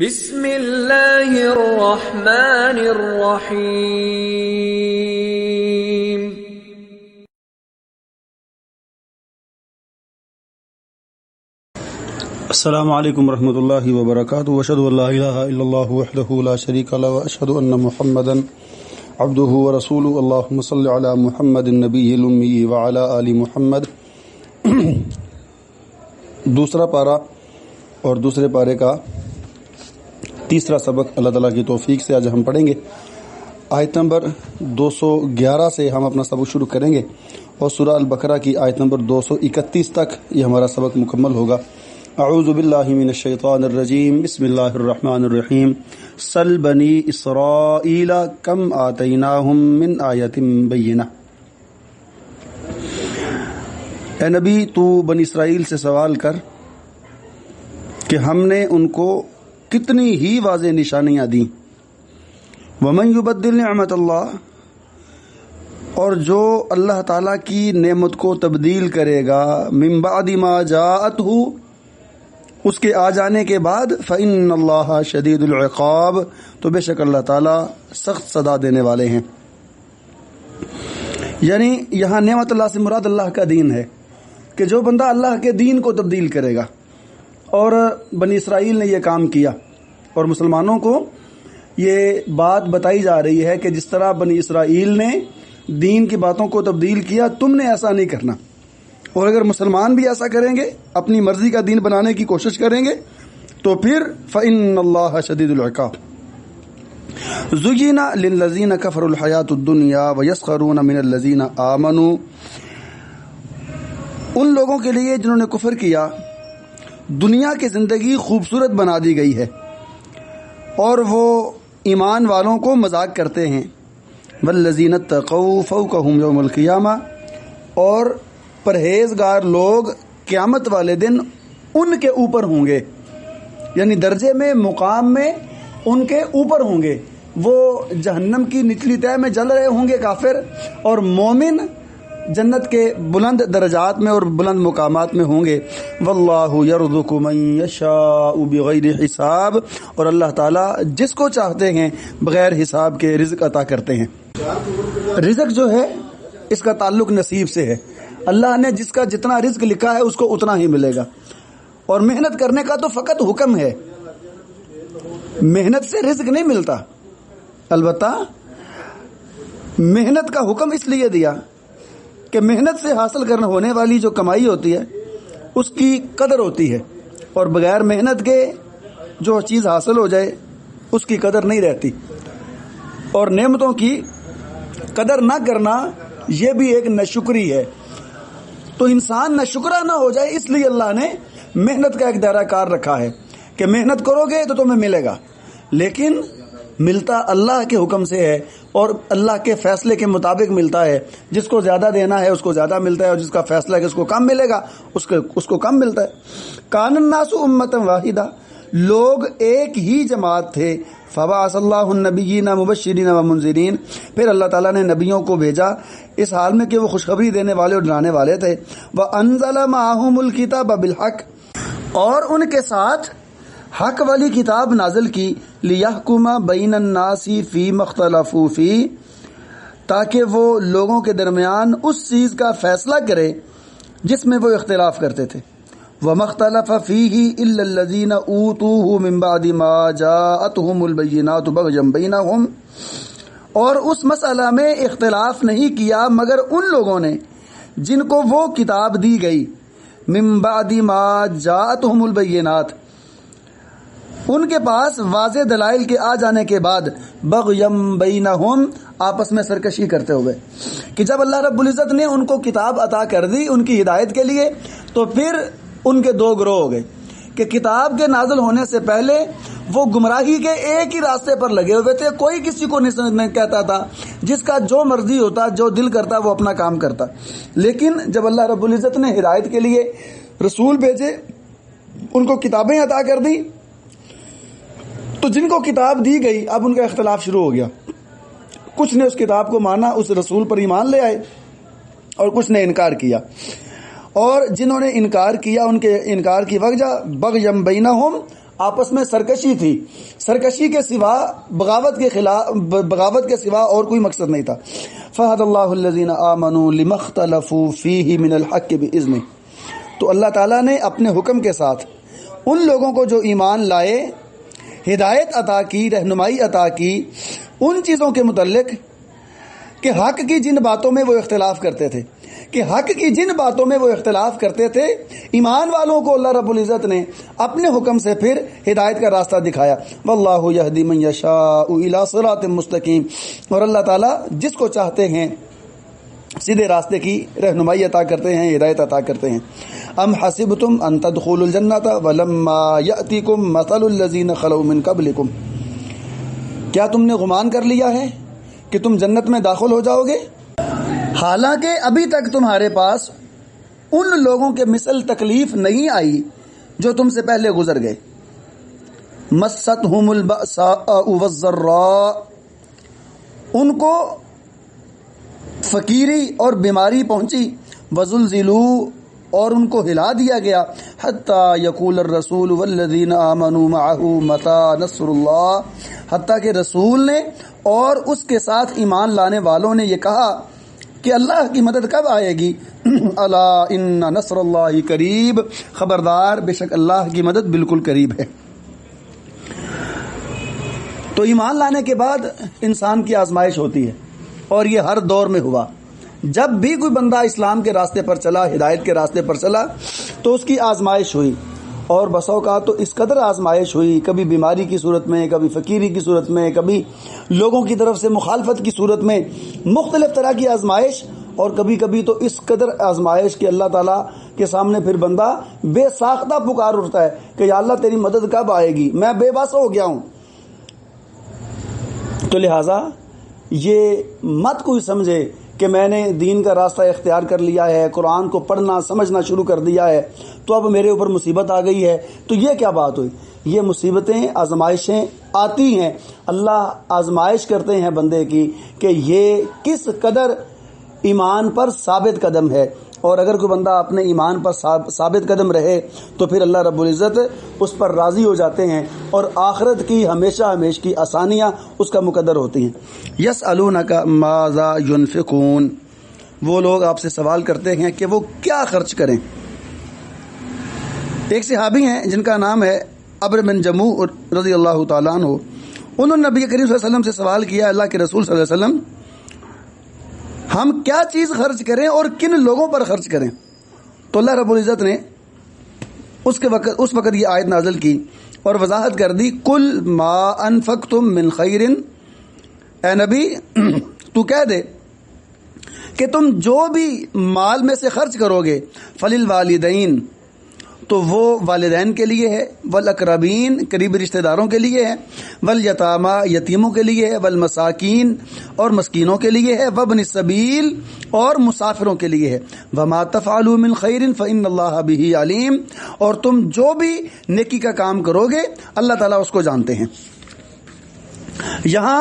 بسم اللہ الرحمن الرحیم۔ السلام علیکم ورحمۃ اللہ وبرکاتہ، واشہد ان لا الہ الا اللہ وحدہ لا شریک له واشہد ان محمدا عبدہ ورسولہ، اللہم صل علی محمد النبی الامی وعلی آل محمد۔ دوسرا پارہ اور دوسرے پارے کا تیسرا سبق اللہ تعالیٰ کی توفیق سے آج ہم پڑھیں گے۔ آیت نمبر 211 سے ہم اپنا سبق شروع کریں گے اور سورہ البقرہ کی آیت نمبر 231 تک یہ ہمارا سبق مکمل ہوگا۔ اعوذ باللہ من الشیطان الرجیم، بسم اللہ الرحمن الرحیم۔ سل بنی اسرائیل کم آتیناہم من آیت بینہ۔ اے نبی، تو بنی اسرائیل سے سوال کر کہ ہم نے ان کو کتنی ہی واضح نشانیاں دیں۔ ومن یبدل نعمت اللہ، اور جو اللہ تعالیٰ کی نعمت کو تبدیل کرے گا، من بعد ما جاءتہ، اس کے آ جانے کے بعد، فإن اللہ شدید العقاب، تو بے شک اللہ تعالیٰ سخت سزا دینے والے ہیں۔ یعنی یہاں نعمت اللہ سے مراد اللہ کا دین ہے کہ جو بندہ اللہ کے دین کو تبدیل کرے گا، اور بنی اسرائیل نے یہ کام کیا، اور مسلمانوں کو یہ بات بتائی جا رہی ہے کہ جس طرح بنی اسرائیل نے دین کی باتوں کو تبدیل کیا، تم نے ایسا نہیں کرنا، اور اگر مسلمان بھی ایسا کریں گے، اپنی مرضی کا دین بنانے کی کوشش کریں گے، تو پھر فإن اللہ شدید العقاب۔ زُيِّنَ لِلَّذِينَ كَفَرُوا الْحَيَاةُ الدُّنْيَا وَيَسْخَرُونَ مِنَ الَّذِينَ آمَنُوا، ان لوگوں کے لیے جنہوں نے کفر کیا دنیا کی زندگی خوبصورت بنا دی گئی ہے، اور وہ ایمان والوں کو مذاق کرتے ہیں۔ والذین اتقوا فوقہم یوم القیامہ، اور پرہیزگار لوگ قیامت والے دن ان کے اوپر ہوں گے، یعنی درجے میں، مقام میں ان کے اوپر ہوں گے۔ وہ جہنم کی نچلی تہہ میں جل رہے ہوں گے کافر، اور مومن جنت کے بلند درجات میں اور بلند مقامات میں ہوں گے۔ واللہ یرزق من یشاء بغیر حساب، اور اللہ تعالیٰ جس کو چاہتے ہیں بغیر حساب کے رزق عطا کرتے ہیں۔ رزق جو ہے اس کا تعلق نصیب سے ہے، اللہ نے جس کا جتنا رزق لکھا ہے اس کو اتنا ہی ملے گا، اور محنت کرنے کا تو فقط حکم ہے، محنت سے رزق نہیں ملتا۔ البتہ محنت کا حکم اس لیے دیا کہ محنت سے حاصل کرنے ہونے والی جو کمائی ہوتی ہے اس کی قدر ہوتی ہے، اور بغیر محنت کے جو چیز حاصل ہو جائے اس کی قدر نہیں رہتی، اور نعمتوں کی قدر نہ کرنا یہ بھی ایک ناشکری ہے۔ تو انسان ناشکرا نہ ہو جائے، اس لیے اللہ نے محنت کا ایک دائرہ کار رکھا ہے کہ محنت کرو گے تو تمہیں ملے گا، لیکن ملتا اللہ کے حکم سے ہے، اور اللہ کے فیصلے کے مطابق ملتا ہے۔ جس کو زیادہ دینا ہے اس کو زیادہ ملتا ہے، اور جس کا فیصلہ ہے کہ اس کو کم ملے گا اس کو کم ملتا ہے۔ کان الناس امۃ واحدہ، لوگ ایک ہی جماعت تھے۔ فبعث اللہ النبیین مبشرین ومنذرین، پھر اللہ تعالیٰ نے نبیوں کو بھیجا اس حال میں کہ وہ خوشخبری دینے والے اور ڈرانے والے تھے۔ وانزل معہم الکتاب بالحق، اور ان کے ساتھ حق والی کتاب نازل کی، لیحکم بین الناس فیما اختلفوا فیہ، تاکہ وہ لوگوں کے درمیان اس چیز کا فیصلہ کرے جس میں وہ اختلاف کرتے تھے۔ وما اختلف فیہ الا الذین اوتوہ من بعد ما جاءتہم البینات بغیا بینہم، اور اس مسئلہ میں اختلاف نہیں کیا مگر ان لوگوں نے جن کو وہ کتاب دی گئی، من بعد ما جاءتہم البینات، ان کے پاس واضح دلائل کے آ جانے کے بعد، بغیم بینہم، آپس میں سرکشی کرتے ہوئے، کہ جب اللہ رب العزت نے ان کو کتاب عطا کر دی ان کی ہدایت کے لیے، تو پھر ان کے دو گروہ ہو گئے کہ کتاب کے نازل ہونے سے پہلے وہ گمراہی کے ایک ہی راستے پر لگے ہوئے تھے، کوئی کسی کو نہیں کہتا تھا، جس کا جو مرضی ہوتا، جو دل کرتا وہ اپنا کام کرتا۔ لیکن جب اللہ رب العزت نے ہدایت کے لیے رسول بھیجے، ان کو کتابیں عطا کر دی، تو جن کو کتاب دی گئی اب ان کا اختلاف شروع ہو گیا۔ کچھ نے اس کتاب کو مانا، اس رسول پر ایمان لے آئے، اور کچھ نے انکار کیا، اور جنہوں نے انکار کیا ان کے انکار کی وجہ بغیم بینہم، آپس میں سرکشی تھی، سرکشی کے سوا بغاوت کے سوا اور کوئی مقصد نہیں تھا. فہد اللہ الذین آمنوا لما اختلفوا فیہ من الحق بإذنہ. تو اللہ تعالیٰ نے اپنے حکم کے ساتھ ان لوگوں کو جو ایمان لائے ہدایت عطا کی، رہنمائی عطا کی ان چیزوں کے متعلق کہ حق کی جن باتوں میں وہ اختلاف کرتے تھے، ایمان والوں کو اللہ رب العزت نے اپنے حکم سے پھر ہدایت کا راستہ دکھایا. واللہ یہدی من یشاء الی صراط مستقیم. اور اللہ تعالیٰ جس کو چاہتے ہیں سیدھے راستے کی رہنمائی عطا کرتے ہیں، ہدایت عطا کرتے ہیں. ام حسبتم ان تدخلوا الجنۃ ولما یأتیکم مثل الذین خلوا من قبلکم. کیا تم نے گمان کر لیا ہے کہ تم جنت میں داخل ہو جاؤ گے، حالانکہ ابھی تک تمہارے پاس ان لوگوں کے مثل تکلیف نہیں آئی جو تم سے پہلے گزر گئے. مستہم البأساء والضراء. ان کو فقیری اور بیماری پہنچی. وزلزلوا. اور ان کو ہلا دیا گیا. حتی یقول الرسول والذین آمنوا معه متی نصر اللہ. حتیٰ کہ رسول نے اور اس کے ساتھ ایمان لانے والوں نے یہ کہا کہ اللہ کی مدد کب آئے گی. الا ان نصر اللہ قریب. خبردار، بے شک اللہ کی مدد بالکل قریب ہے. تو ایمان لانے کے بعد انسان کی آزمائش ہوتی ہے، اور یہ ہر دور میں ہوا. جب بھی کوئی بندہ اسلام کے راستے پر چلا، ہدایت کے راستے پر چلا، تو اس کی آزمائش ہوئی. اور بسا اوقات تو اس قدر آزمائش ہوئی، کبھی بیماری کی صورت میں، کبھی فقیری کی صورت میں، کبھی لوگوں کی طرف سے مخالفت کی صورت میں، مختلف طرح کی آزمائش. اور کبھی کبھی تو اس قدر آزمائش کہ اللہ تعالیٰ کے سامنے پھر بندہ بے ساختہ پکار اٹھتا ہے کہ یا اللہ تیری مدد کب آئے گی، میں بے بس ہو گیا ہوں. تو لہٰذا یہ مت کوئی سمجھے کہ میں نے دین کا راستہ اختیار کر لیا ہے، قرآن کو پڑھنا سمجھنا شروع کر دیا ہے، تو اب میرے اوپر مصیبت آ گئی ہے. تو یہ کیا بات ہوئی؟ یہ مصیبتیں، آزمائشیں آتی ہیں. اللہ آزمائش کرتے ہیں بندے کی کہ یہ کس قدر ایمان پر ثابت قدم ہے. اور اگر کوئی بندہ اپنے ایمان پر ثابت قدم رہے تو پھر اللہ رب العزت اس پر راضی ہو جاتے ہیں، اور آخرت کی ہمیشہ ہمیشہ کی آسانیاں اس کا مقدر ہوتی ہیں. یسألونک ماذا ینفقون. وہ لوگ آپ سے سوال کرتے ہیں کہ وہ کیا خرچ کریں. ایک صحابی ہیں جن کا نام ہے عمرو بن جموح رضی اللہ تعالیٰ عنہ. انہوں نے نبی کریم صلی اللہ علیہ وسلم سے سوال کیا، اللہ کے رسول صلی اللہ علیہ وسلم ہم کیا چیز خرچ کریں اور کن لوگوں پر خرچ کریں. تو اللہ رب العزت نے اس وقت یہ آیت نازل کی اور وضاحت کر دی. کل ما انفقتم من خیر. اے نبی تو کہہ دے کہ تم جو بھی مال میں سے خرچ کرو گے فللوالدین، تو وہ والدین کے لیے ہے، والاقربین قریبی رشتہ داروں کے لیے ہے، والیتامی یتیموں کے لیے ہے، والمساکین اور مسکینوں کے لیے ہے، وابن السبیل اور مسافروں کے لیے ہے. وما تفعلوا من خیر فإن اللہ بہ علیم. اور تم جو بھی نیکی کا کام کرو گے اللہ تعالیٰ اس کو جانتے ہیں. یہاں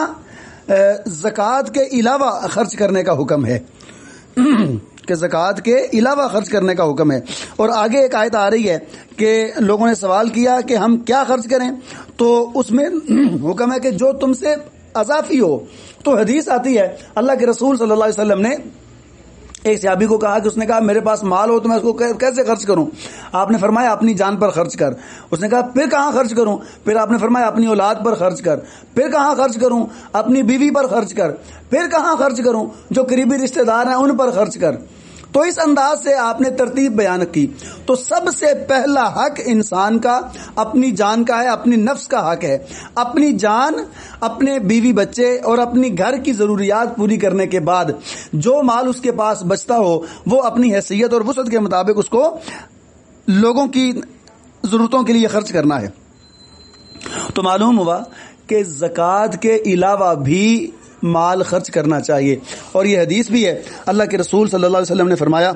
زکوٰۃ کے علاوہ خرچ کرنے کا حکم ہے کہ زکوٰۃ کے علاوہ خرچ کرنے کا حکم ہے. اور آگے ایک آیت آ رہی ہے کہ لوگوں نے سوال کیا کہ ہم کیا خرچ کریں، تو اس میں حکم ہے کہ جو تم سے اضافی ہو. تو حدیث آتی ہے اللہ کے رسول صلی اللہ علیہ وسلم نے ایک صحابی کو کہا کہ اس نے کہا میرے پاس مال ہو تو میں اس کو کیسے خرچ کروں. آپ نے فرمایا اپنی جان پر خرچ کر. اس نے کہا پھر کہاں خرچ کروں؟ پھر آپ نے فرمایا اپنی اولاد پر خرچ کر. پھر کہاں خرچ کروں؟ اپنی بیوی پر خرچ کر. پھر کہاں خرچ کروں؟ جو قریبی رشتہ دار ہیں ان پر خرچ کر. تو اس انداز سے آپ نے ترتیب بیان کی. تو سب سے پہلا حق انسان کا اپنی جان کا ہے، اپنی نفس کا حق ہے. اپنی جان، اپنے بیوی بچے اور اپنی گھر کی ضروریات پوری کرنے کے بعد جو مال اس کے پاس بچتا ہو وہ اپنی حیثیت اور وسعت کے مطابق اس کو لوگوں کی ضرورتوں کے لیے خرچ کرنا ہے. تو معلوم ہوا کہ زکوٰۃ کے علاوہ بھی مال خرچ کرنا چاہیے. اور یہ حدیث بھی ہے، اللہ کے رسول صلی اللہ علیہ وسلم نے فرمایا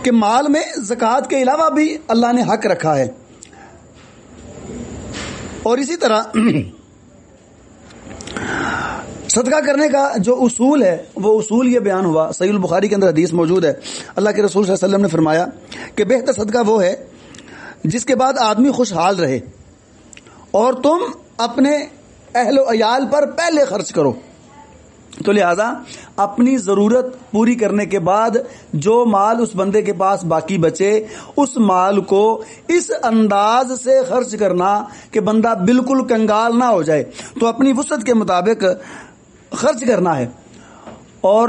کہ مال میں زکوٰۃ کے علاوہ بھی اللہ نے حق رکھا ہے. اور اسی طرح صدقہ کرنے کا جو اصول ہے وہ اصول یہ بیان ہوا. صحیح البخاری کے اندر حدیث موجود ہے، اللہ کے رسول صلی اللہ علیہ وسلم نے فرمایا کہ بہتر صدقہ وہ ہے جس کے بعد آدمی خوشحال رہے، اور تم اپنے اہل و عیال پر پہلے خرچ کرو۔ تو لہذا اپنی ضرورت پوری کرنے کے بعد جو مال اس بندے کے پاس باقی بچے، اس مال کو اس انداز سے خرچ کرنا کہ بندہ بالکل کنگال نہ ہو جائے، تو اپنی وسعت کے مطابق خرچ کرنا ہے۔ اور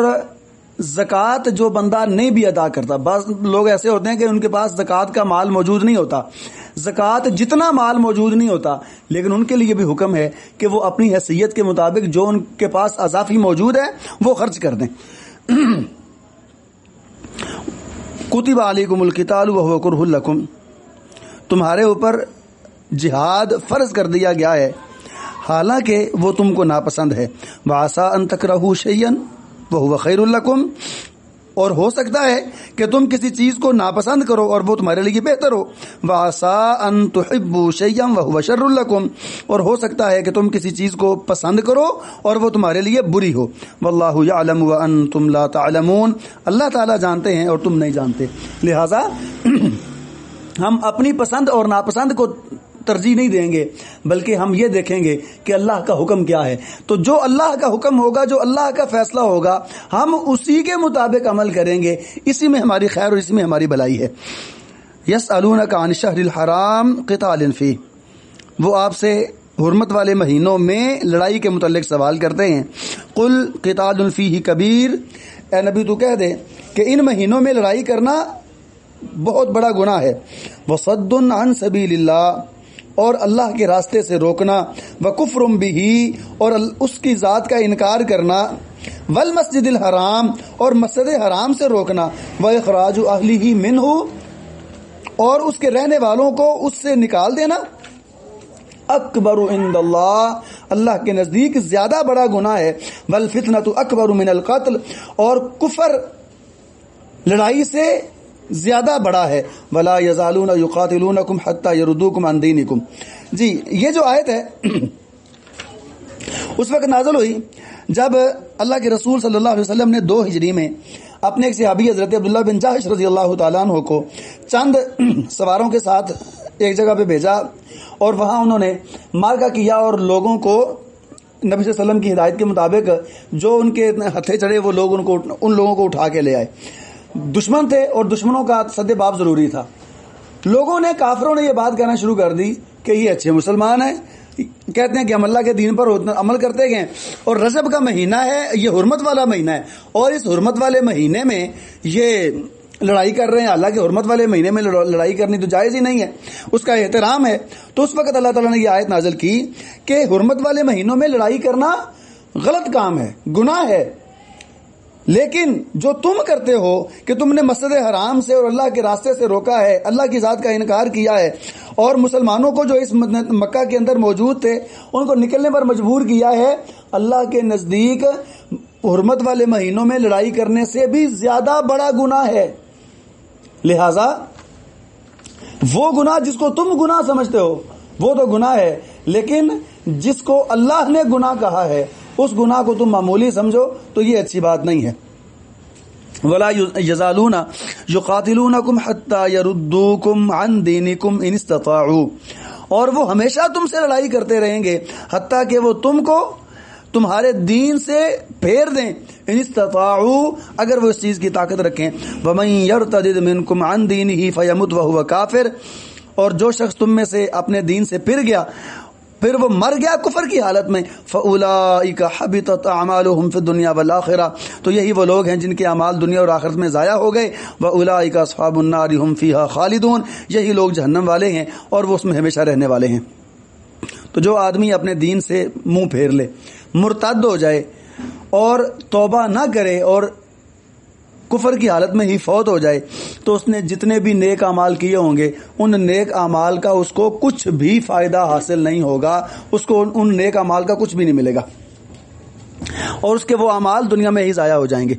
زکوٰۃ جو بندہ نہیں بھی ادا کرتا، بعض لوگ ایسے ہوتے ہیں کہ ان کے پاس زکوٰۃ کا مال موجود نہیں ہوتا، زکوٰۃ جتنا مال موجود نہیں ہوتا، لیکن ان کے لیے بھی حکم ہے کہ وہ اپنی حیثیت کے مطابق جو ان کے پاس اضافی موجود ہے وہ خرچ کر دیں۔ کتب علیکم القتال وہو کرہ لکم، تمہارے اوپر جہاد فرض کر دیا گیا ہے حالانکہ وہ تم کو ناپسند ہے۔ وعسیٰ ان تکرہوا شیئا وہو خیر لکم، اور ہو سکتا ہے کہ تم کسی چیز کو ناپسند کرو اور وہ تمہارے لیے بہتر ہو۔ وعسیٰ ان تحبوا شیئا وہو شر لکم، اور ہو سکتا ہے کہ تم کسی چیز کو پسند کرو اور وہ تمہارے لیے بری ہو۔ واللہ یعلم وانتم لا تعلمون، اللہ تعالیٰ جانتے ہیں اور تم نہیں جانتے، لہذا ہم اپنی پسند اور ناپسند کو ترجیح نہیں دیں گے، بلکہ ہم یہ دیکھیں گے کہ اللہ کا حکم کیا ہے۔ تو جو اللہ کا حکم ہوگا، جو اللہ کا فیصلہ ہوگا، ہم اسی کے مطابق عمل کریں گے، اسی میں ہماری خیر اور اسی میں ہماری بھلائی ہے۔ یسألونک عن الشہر الحرام قتال فیہ، وہ آپ سے حرمت والے مہینوں میں لڑائی کے متعلق سوال کرتے ہیں۔ قل قتال فیہ کبیر، اے نبی تو کہہ دے کہ ان مہینوں میں لڑائی کرنا بہت بڑا گناہ ہے۔ وصد عن سبیل اللہ، اور اللہ کے راستے سے روکنا، وکفر بہ، اور اس کی ذات کا انکار کرنا، والمسجد الحرام، اور مسجد حرام سے روکنا، واخراج اہلہ منہ، اور اس کے رہنے والوں کو اس سے نکال دینا، اکبر عند اللہ، اللہ کے نزدیک زیادہ بڑا گناہ ہے، والفتنۃ اکبر من القتل، اور کفر لڑائی سے زیادہ بڑا ہے، ولا یزالون یقاتلونکم حتی یردوکم عن دینکم۔ جی یہ جو آیت ہے اس وقت نازل ہوئی جب اللہ کے رسول صلی اللہ علیہ وسلم نے 2 ہجری میں اپنے ایک صحابی حضرت عبداللہ بن جاحش رضی اللہ تعالیٰ عنہ کو چند سواروں کے ساتھ ایک جگہ پہ بھیجا، اور وہاں انہوں نے مارکا کیا اور لوگوں کو نبی صلی اللہ علیہ وسلم کی ہدایت کے مطابق جو ان کے ہتھے چڑھے وہ لوگ ان لوگوں کو اٹھا کے لے آئے۔ دشمن تھے اور دشمنوں کا سد باب ضروری تھا۔ لوگوں نے، کافروں نے یہ بات کہنا شروع کر دی کہ یہ اچھے مسلمان ہیں، کہتے ہیں کہ ہم اللہ کے دین پر عمل کرتے گئے، اور رجب کا مہینہ ہے، یہ حرمت والا مہینہ ہے، اور اس حرمت والے مہینے میں یہ لڑائی کر رہے ہیں۔ اللہ کے حرمت والے مہینے میں لڑائی کرنی تو جائز ہی نہیں ہے، اس کا احترام ہے۔ تو اس وقت اللہ تعالیٰ نے یہ آیت نازل کی کہ حرمت والے مہینوں میں لڑائی کرنا غلط کام ہے، گناہ ہے، لیکن جو تم کرتے ہو کہ تم نے مسجد حرام سے اور اللہ کے راستے سے روکا ہے، اللہ کی ذات کا انکار کیا ہے، اور مسلمانوں کو جو اس مکہ کے اندر موجود تھے ان کو نکلنے پر مجبور کیا ہے، اللہ کے نزدیک حرمت والے مہینوں میں لڑائی کرنے سے بھی زیادہ بڑا گناہ ہے۔ لہذا وہ گناہ جس کو تم گناہ سمجھتے ہو وہ تو گناہ ہے، لیکن جس کو اللہ نے گناہ کہا ہے اس گناہ کو تم معمولی سمجھو تو یہ اچھی بات نہیں ہے۔ ولا یزالون یقاتلونکم حتی یردوکم عن دینکم ان استطاعوا، اور وہ ہمیشہ تم سے لڑائی کرتے رہیں گے حتیٰ کہ وہ تم کو تمہارے دین سے پھیر دیں، ان استطاعوا، اگر وہ اس چیز کی طاقت رکھیں۔ ومن یرتد منکم عن دینہ فیمت وہو کافر، اور جو شخص تم میں سے اپنے دین سے پھر گیا، پھر وہ مر گیا کفر کی حالت میں، فَأُولَئِكَ حَبِطَتْ أَعْمَالُهُمْ فِي الدُّنْيَا وَالْآخِرَةِ، تو یہی وہ لوگ ہیں جن کے اعمال دنیا اور آخرت میں ضائع ہو گئے۔ وَأُولَئِكَ أَصْحَابُ النَّارِ هُمْ فِيهَا خَالِدُونَ، یہی لوگ جہنم والے ہیں اور وہ اس میں ہمیشہ رہنے والے ہیں۔ تو جو آدمی اپنے دین سے منہ پھیر لے، مرتد ہو جائے اور توبہ نہ کرے اور کفر کی حالت میں ہی فوت ہو جائے، تو اس نے جتنے بھی نیک اعمال کیے ہوں گے ان نیک اعمال کا اس کو کچھ بھی فائدہ حاصل نہیں ہوگا، اس کو ان نیک اعمال کا کچھ بھی نہیں ملے گا، اور اس کے وہ اعمال دنیا میں ہی ضائع ہو جائیں گے۔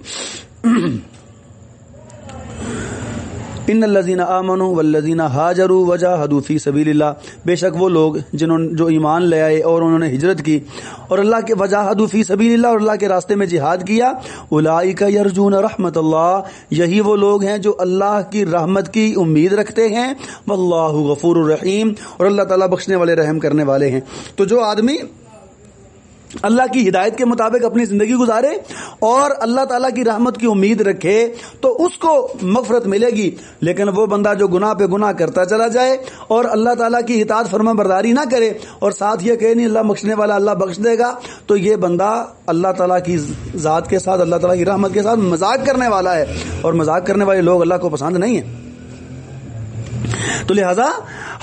ان الذین آمنوا والذین ہاجروا وجاہدوا فی سبیل اللہ، بے شک وہ لوگ جو ایمان لے آئے اور انہوں نے ہجرت کی اور اللہ کے وجاہدوا فی سبیل اللہ اور اللہ کے راستے میں جہاد کیا، اولئک یرجون رحمت اللہ، یہی وہ لوگ ہیں جو اللہ کی رحمت کی امید رکھتے ہیں، واللہ غفور الرحیم، اور اللہ تعالیٰ بخشنے والے رحم کرنے والے ہیں۔ تو جو آدمی اللہ کی ہدایت کے مطابق اپنی زندگی گزارے اور اللہ تعالیٰ کی رحمت کی امید رکھے تو اس کو مغفرت ملے گی، لیکن وہ بندہ جو گناہ پہ گناہ کرتا چلا جائے اور اللہ تعالیٰ کی اطاعت فرما برداری نہ کرے اور ساتھ یہ کہے نہیں اللہ بخشنے والا اللہ بخش دے گا، تو یہ بندہ اللہ تعالیٰ کی ذات کے ساتھ اللہ تعالیٰ کی رحمت کے ساتھ مذاق کرنے والا ہے، اور مذاق کرنے والے لوگ اللہ کو پسند نہیں ہیں۔ تو لہذا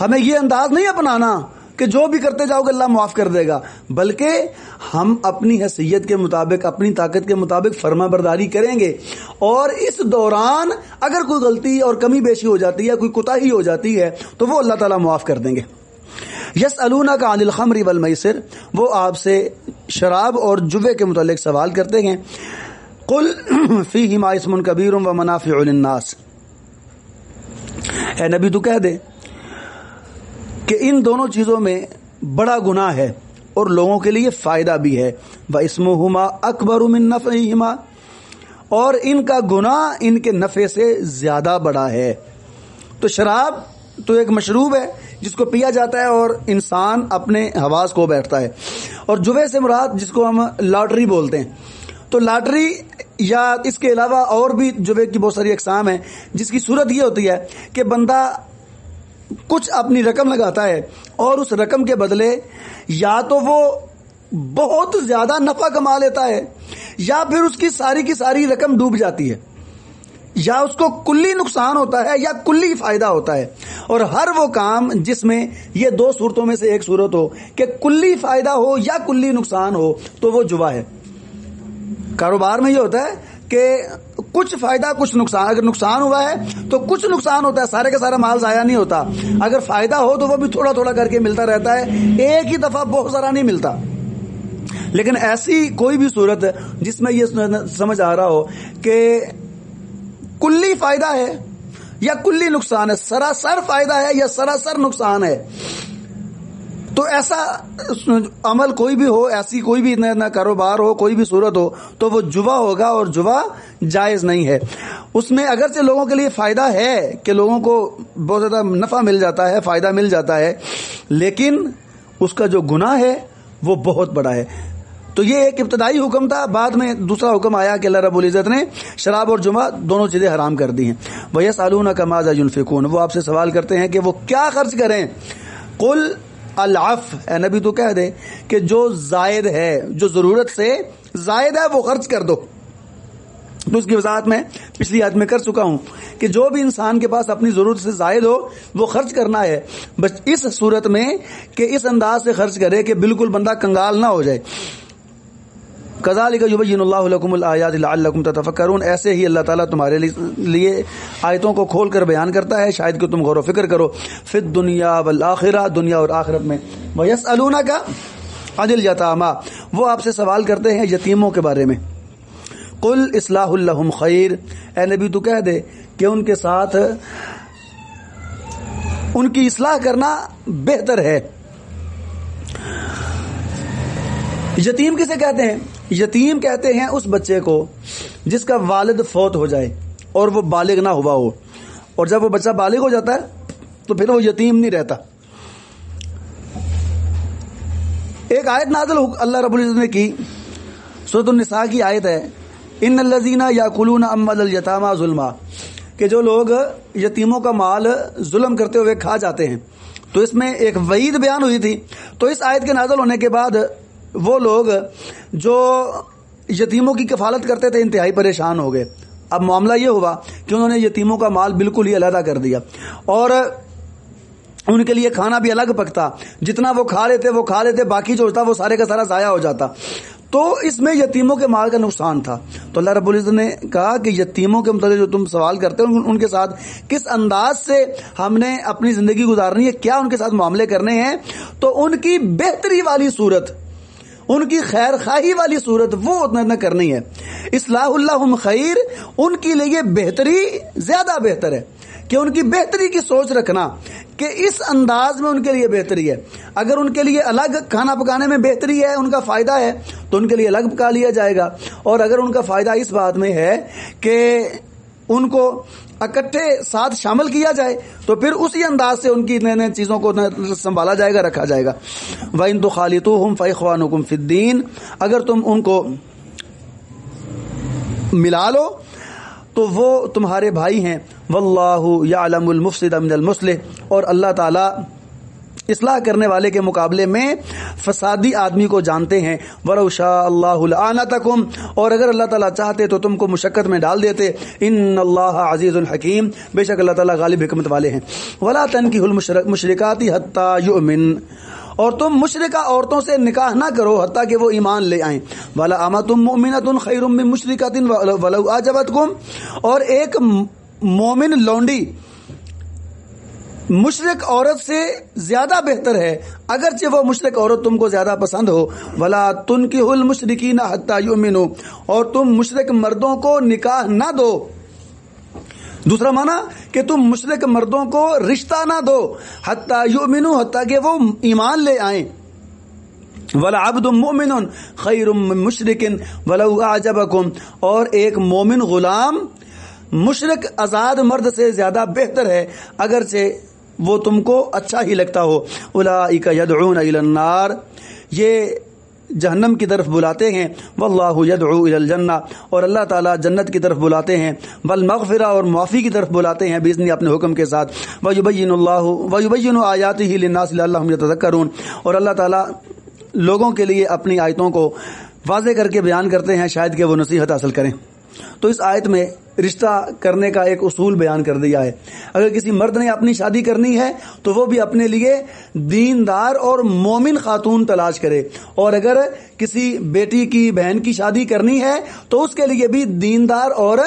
ہمیں یہ انداز نہیں اپنانا کہ جو بھی کرتے جاؤ گے اللہ معاف کر دے گا، بلکہ ہم اپنی حیثیت کے مطابق اپنی طاقت کے مطابق فرما برداری کریں گے، اور اس دوران اگر کوئی غلطی اور کمی بیشی ہو جاتی ہے، کوئی کوتاہی ہو جاتی ہے تو وہ اللہ تعالیٰ معاف کر دیں گے۔ یسألونک عن الخمر والمیسر، وہ آپ سے شراب اور جوے کے متعلق سوال کرتے ہیں، قل فیہما اسم کبیر ومنافع للناس، اے نبی تو کہہ دے کہ ان دونوں چیزوں میں بڑا گناہ ہے اور لوگوں کے لیے فائدہ بھی ہے، وَإِسْمُهُمَا أَكْبَرُ مِن نَفْعِهِمَا، اور ان کا گناہ ان کے نفع سے زیادہ بڑا ہے۔ تو شراب تو ایک مشروب ہے جس کو پیا جاتا ہے اور انسان اپنے حواس کو بیٹھتا ہے، اور جوے سے مراد جس کو ہم لاٹری بولتے ہیں، تو لاٹری یا اس کے علاوہ اور بھی جوے کی بہت ساری اقسام ہیں، جس کی صورت یہ ہوتی ہے کہ بندہ کچھ اپنی رقم لگاتا ہے اور اس رقم کے بدلے یا تو وہ بہت زیادہ نفع کما لیتا ہے، یا پھر اس کی ساری رقم ڈوب جاتی ہے، یا اس کو کلی نقصان ہوتا ہے یا کلی فائدہ ہوتا ہے۔ اور ہر وہ کام جس میں یہ دو صورتوں میں سے ایک صورت ہو کہ کلی فائدہ ہو یا کلی نقصان ہو تو وہ جوا ہے۔ کاروبار میں یہ ہوتا ہے کہ کچھ فائدہ کچھ نقصان، اگر نقصان ہوا ہے تو کچھ نقصان ہوتا ہے، سارے کا سارا مال ضائع نہیں ہوتا، اگر فائدہ ہو تو وہ بھی تھوڑا تھوڑا کر کے ملتا رہتا ہے، ایک ہی دفعہ بہت سارا نہیں ملتا۔ لیکن ایسی کوئی بھی صورت جس میں یہ سمجھ آ رہا ہو کہ کلی فائدہ ہے یا کلی نقصان ہے، سراسر فائدہ ہے یا سراسر نقصان ہے، تو ایسا عمل کوئی بھی ہو، ایسی کوئی بھی نہ کاروبار ہو، کوئی بھی صورت ہو تو وہ جوا ہوگا، اور جوا جائز نہیں ہے۔ اس میں اگرچہ لوگوں کے لیے فائدہ ہے کہ لوگوں کو بہت زیادہ نفع مل جاتا ہے، فائدہ مل جاتا ہے، لیکن اس کا جو گناہ ہے وہ بہت بڑا ہے۔ تو یہ ایک ابتدائی حکم تھا، بعد میں دوسرا حکم آیا کہ اللہ رب العزت نے شراب اور جمعہ دونوں چیزیں حرام کر دی ہیں۔ وَيَسْأَلُونَكَ مَاذَا يُنْفِقُونَ، وہ آپ سے سوال کرتے ہیں کہ وہ کیا خرچ کریں، قُلْ العف، اے نبی تو کہہ دے کہ جو زائد ہے، جو ضرورت سے زائد ہے وہ خرچ کر دو۔ تو اس کی وضاحت میں پچھلی آیت میں کر چکا ہوں کہ جو بھی انسان کے پاس اپنی ضرورت سے زائد ہو وہ خرچ کرنا ہے، بس اس صورت میں کہ اس انداز سے خرچ کرے کہ بالکل بندہ کنگال نہ ہو جائے۔ كَذَلِكَ يُبَيِّنُ اللَّهُ لَكُمُ الْآيَاتِ لَعَلَّكُمْ تَتَفَكَّرُونَ، ایسے ہی اللہ تعالیٰ تمہارے لیے آیتوں کو کھول کر بیان کرتا ہے شاید کہ تم غور و فکر کرو، فی الدنیا والآخرہ، دنیا اور آخرت میں۔ وَيَسْأَلُونَكَ عَنِ الْيَتَامَى، وہ آپ سے سوال کرتے ہیں یتیموں کے بارے میں، قُلْ إِصْلَاحٌ لَهُمْ خَيْرٌ، اے نبی تو کہہ دے کہ ان کے ساتھ ان کی اصلاح کرنا بہتر ہے۔ یتیم کسے کہتے ہیں؟ یتیم کہتے ہیں اس بچے کو جس کا والد فوت ہو جائے اور وہ بالغ نہ ہوا ہو، اور جب وہ بچہ بالغ ہو جاتا ہے تو پھر وہ یتیم نہیں رہتا۔ ایک آیت نازل اللہ رب العزت نے کی، سورۃ النساء کی آیت ہے، ان الذین یاکلون اموال الیتامی ظلما، کہ جو لوگ یتیموں کا مال ظلم کرتے ہوئے کھا جاتے ہیں۔ تو اس میں ایک وعید بیان ہوئی تھی، تو اس آیت کے نازل ہونے کے بعد وہ لوگ جو یتیموں کی کفالت کرتے تھے انتہائی پریشان ہو گئے۔ اب معاملہ یہ ہوا کہ انہوں نے یتیموں کا مال بالکل ہی علیحدہ کر دیا، اور ان کے لیے کھانا بھی الگ پکتا، جتنا وہ کھا لیتے باقی جو ہوتا وہ سارے کا سارا ضائع ہو جاتا۔ تو اس میں یتیموں کے مال کا نقصان تھا۔ تو اللہ رب العزت نے کہا کہ یتیموں کے متعلق جو تم سوال کرتے ہو ان کے ساتھ کس انداز سے ہم نے اپنی زندگی گزارنی ہے، کیا ان کے ساتھ معاملے کرنے ہیں، تو ان کی بہتری والی صورت، ان کی خیر خواہی والی صورت وہ اتنا کرنی ہے۔ اصلاح اللہم خیر، ان کے لیے بہتری زیادہ بہتر ہے، کہ ان کی بہتری کی سوچ رکھنا کہ اس انداز میں ان کے لیے بہتری ہے. اگر ان کے لیے الگ کھانا پکانے میں بہتری ہے, ان کا فائدہ ہے, تو ان کے لیے الگ پکا لیا جائے گا. اور اگر ان کا فائدہ اس بات میں ہے کہ ان کو اکٹھے ساتھ شامل کیا جائے تو پھر اسی انداز سے ان کی نئے نئے چیزوں کو سنبھالا جائے گا, رکھا جائے گا. وَإِن تُخَالِطُوهُمْ فَإِخْوَانُكُمْ فِي الدِّينِ, اگر تم ان کو ملا لو تو وہ تمہارے بھائی ہیں. وَاللَّهُ يَعْلَمُ الْمُفْسِدَ مِنَ الْمُصْلِحِ, اور اللہ تعالیٰ اصلاح کرنے والے کے مقابلے میں فسادی آدمی کو جانتے ہیں. وَلَوْ شَاءَ اللَّهُ لَأَعْنَتَكُمْ, اور اگر اللہ تعالیٰ چاہتے تو تم کو مشقت میں ڈال دیتے. إِنَّ اللَّهَ عَزِيزٌ حَكِيمٌ, بے شک اللہ تعالیٰ غالب حکمت والے ہیں. وَلَا تَنكِحُوا الْمُشْرِكَاتِ حَتَّى يُؤْمِنْ, اور تم مشرکہ عورتوں سے نکاح نہ کرو حتیٰ کہ وہ ایمان لے آئیں. وَلَا أَمَةٌ مُؤْمِنَةٌ خَيْرٌ مِّن مُشْرِكَةٍ وَلَوْ أَعْجَبَتْكُمْ, اور ایک مومن لونڈی مشرک عورت سے زیادہ بہتر ہے اگرچہ وہ مشرک عورت تم کو زیادہ پسند ہو. وَلَا تُنْكِحُوا الْمُشْرِكِينَ حَتَّى يُؤْمِنُوا, اور تم مشرک مردوں کو نکاح نہ دو. دوسرا معنی کہ تم مشرک مردوں کو رشتہ نہ دو حَتَّى يُؤْمِنُوا, حتیٰ کہ وہ ایمان لے آئیں. وَلَعَبْدٌ مُؤْمِنٌ خَيْرٌ مِّن مُشْرِكٍ وَلَوْ أَعْجَبَكُمْ, اور ایک مومن غلام مشرک آزاد مرد سے زیادہ بہتر ہے اگرچہ وہ تم کو اچھا ہی لگتا ہو. اولئک یدعون الی النار, یہ جہنم کی طرف بلاتے ہیں. واللہ یدعو الی الجنہ, اور اللہ تعالیٰ جنت کی طرف بلاتے ہیں. والمغفرہ, اور معافی کی طرف بلاتے ہیں باذن اپنے حکم کے ساتھ. ویبین آیاتہ للناس لعلہم یتذکرون, اور اللہ تعالیٰ لوگوں کے لیے اپنی آیتوں کو واضح کر کے بیان کرتے ہیں شاید کہ وہ نصیحت حاصل کریں. تو اس آیت میں رشتہ کرنے کا ایک اصول بیان کر دیا ہے. اگر کسی مرد نے اپنی شادی کرنی ہے تو وہ بھی اپنے لیے دیندار اور مومن خاتون تلاش کرے, اور اگر کسی بیٹی کی بہن کی شادی کرنی ہے تو اس کے لیے بھی دیندار اور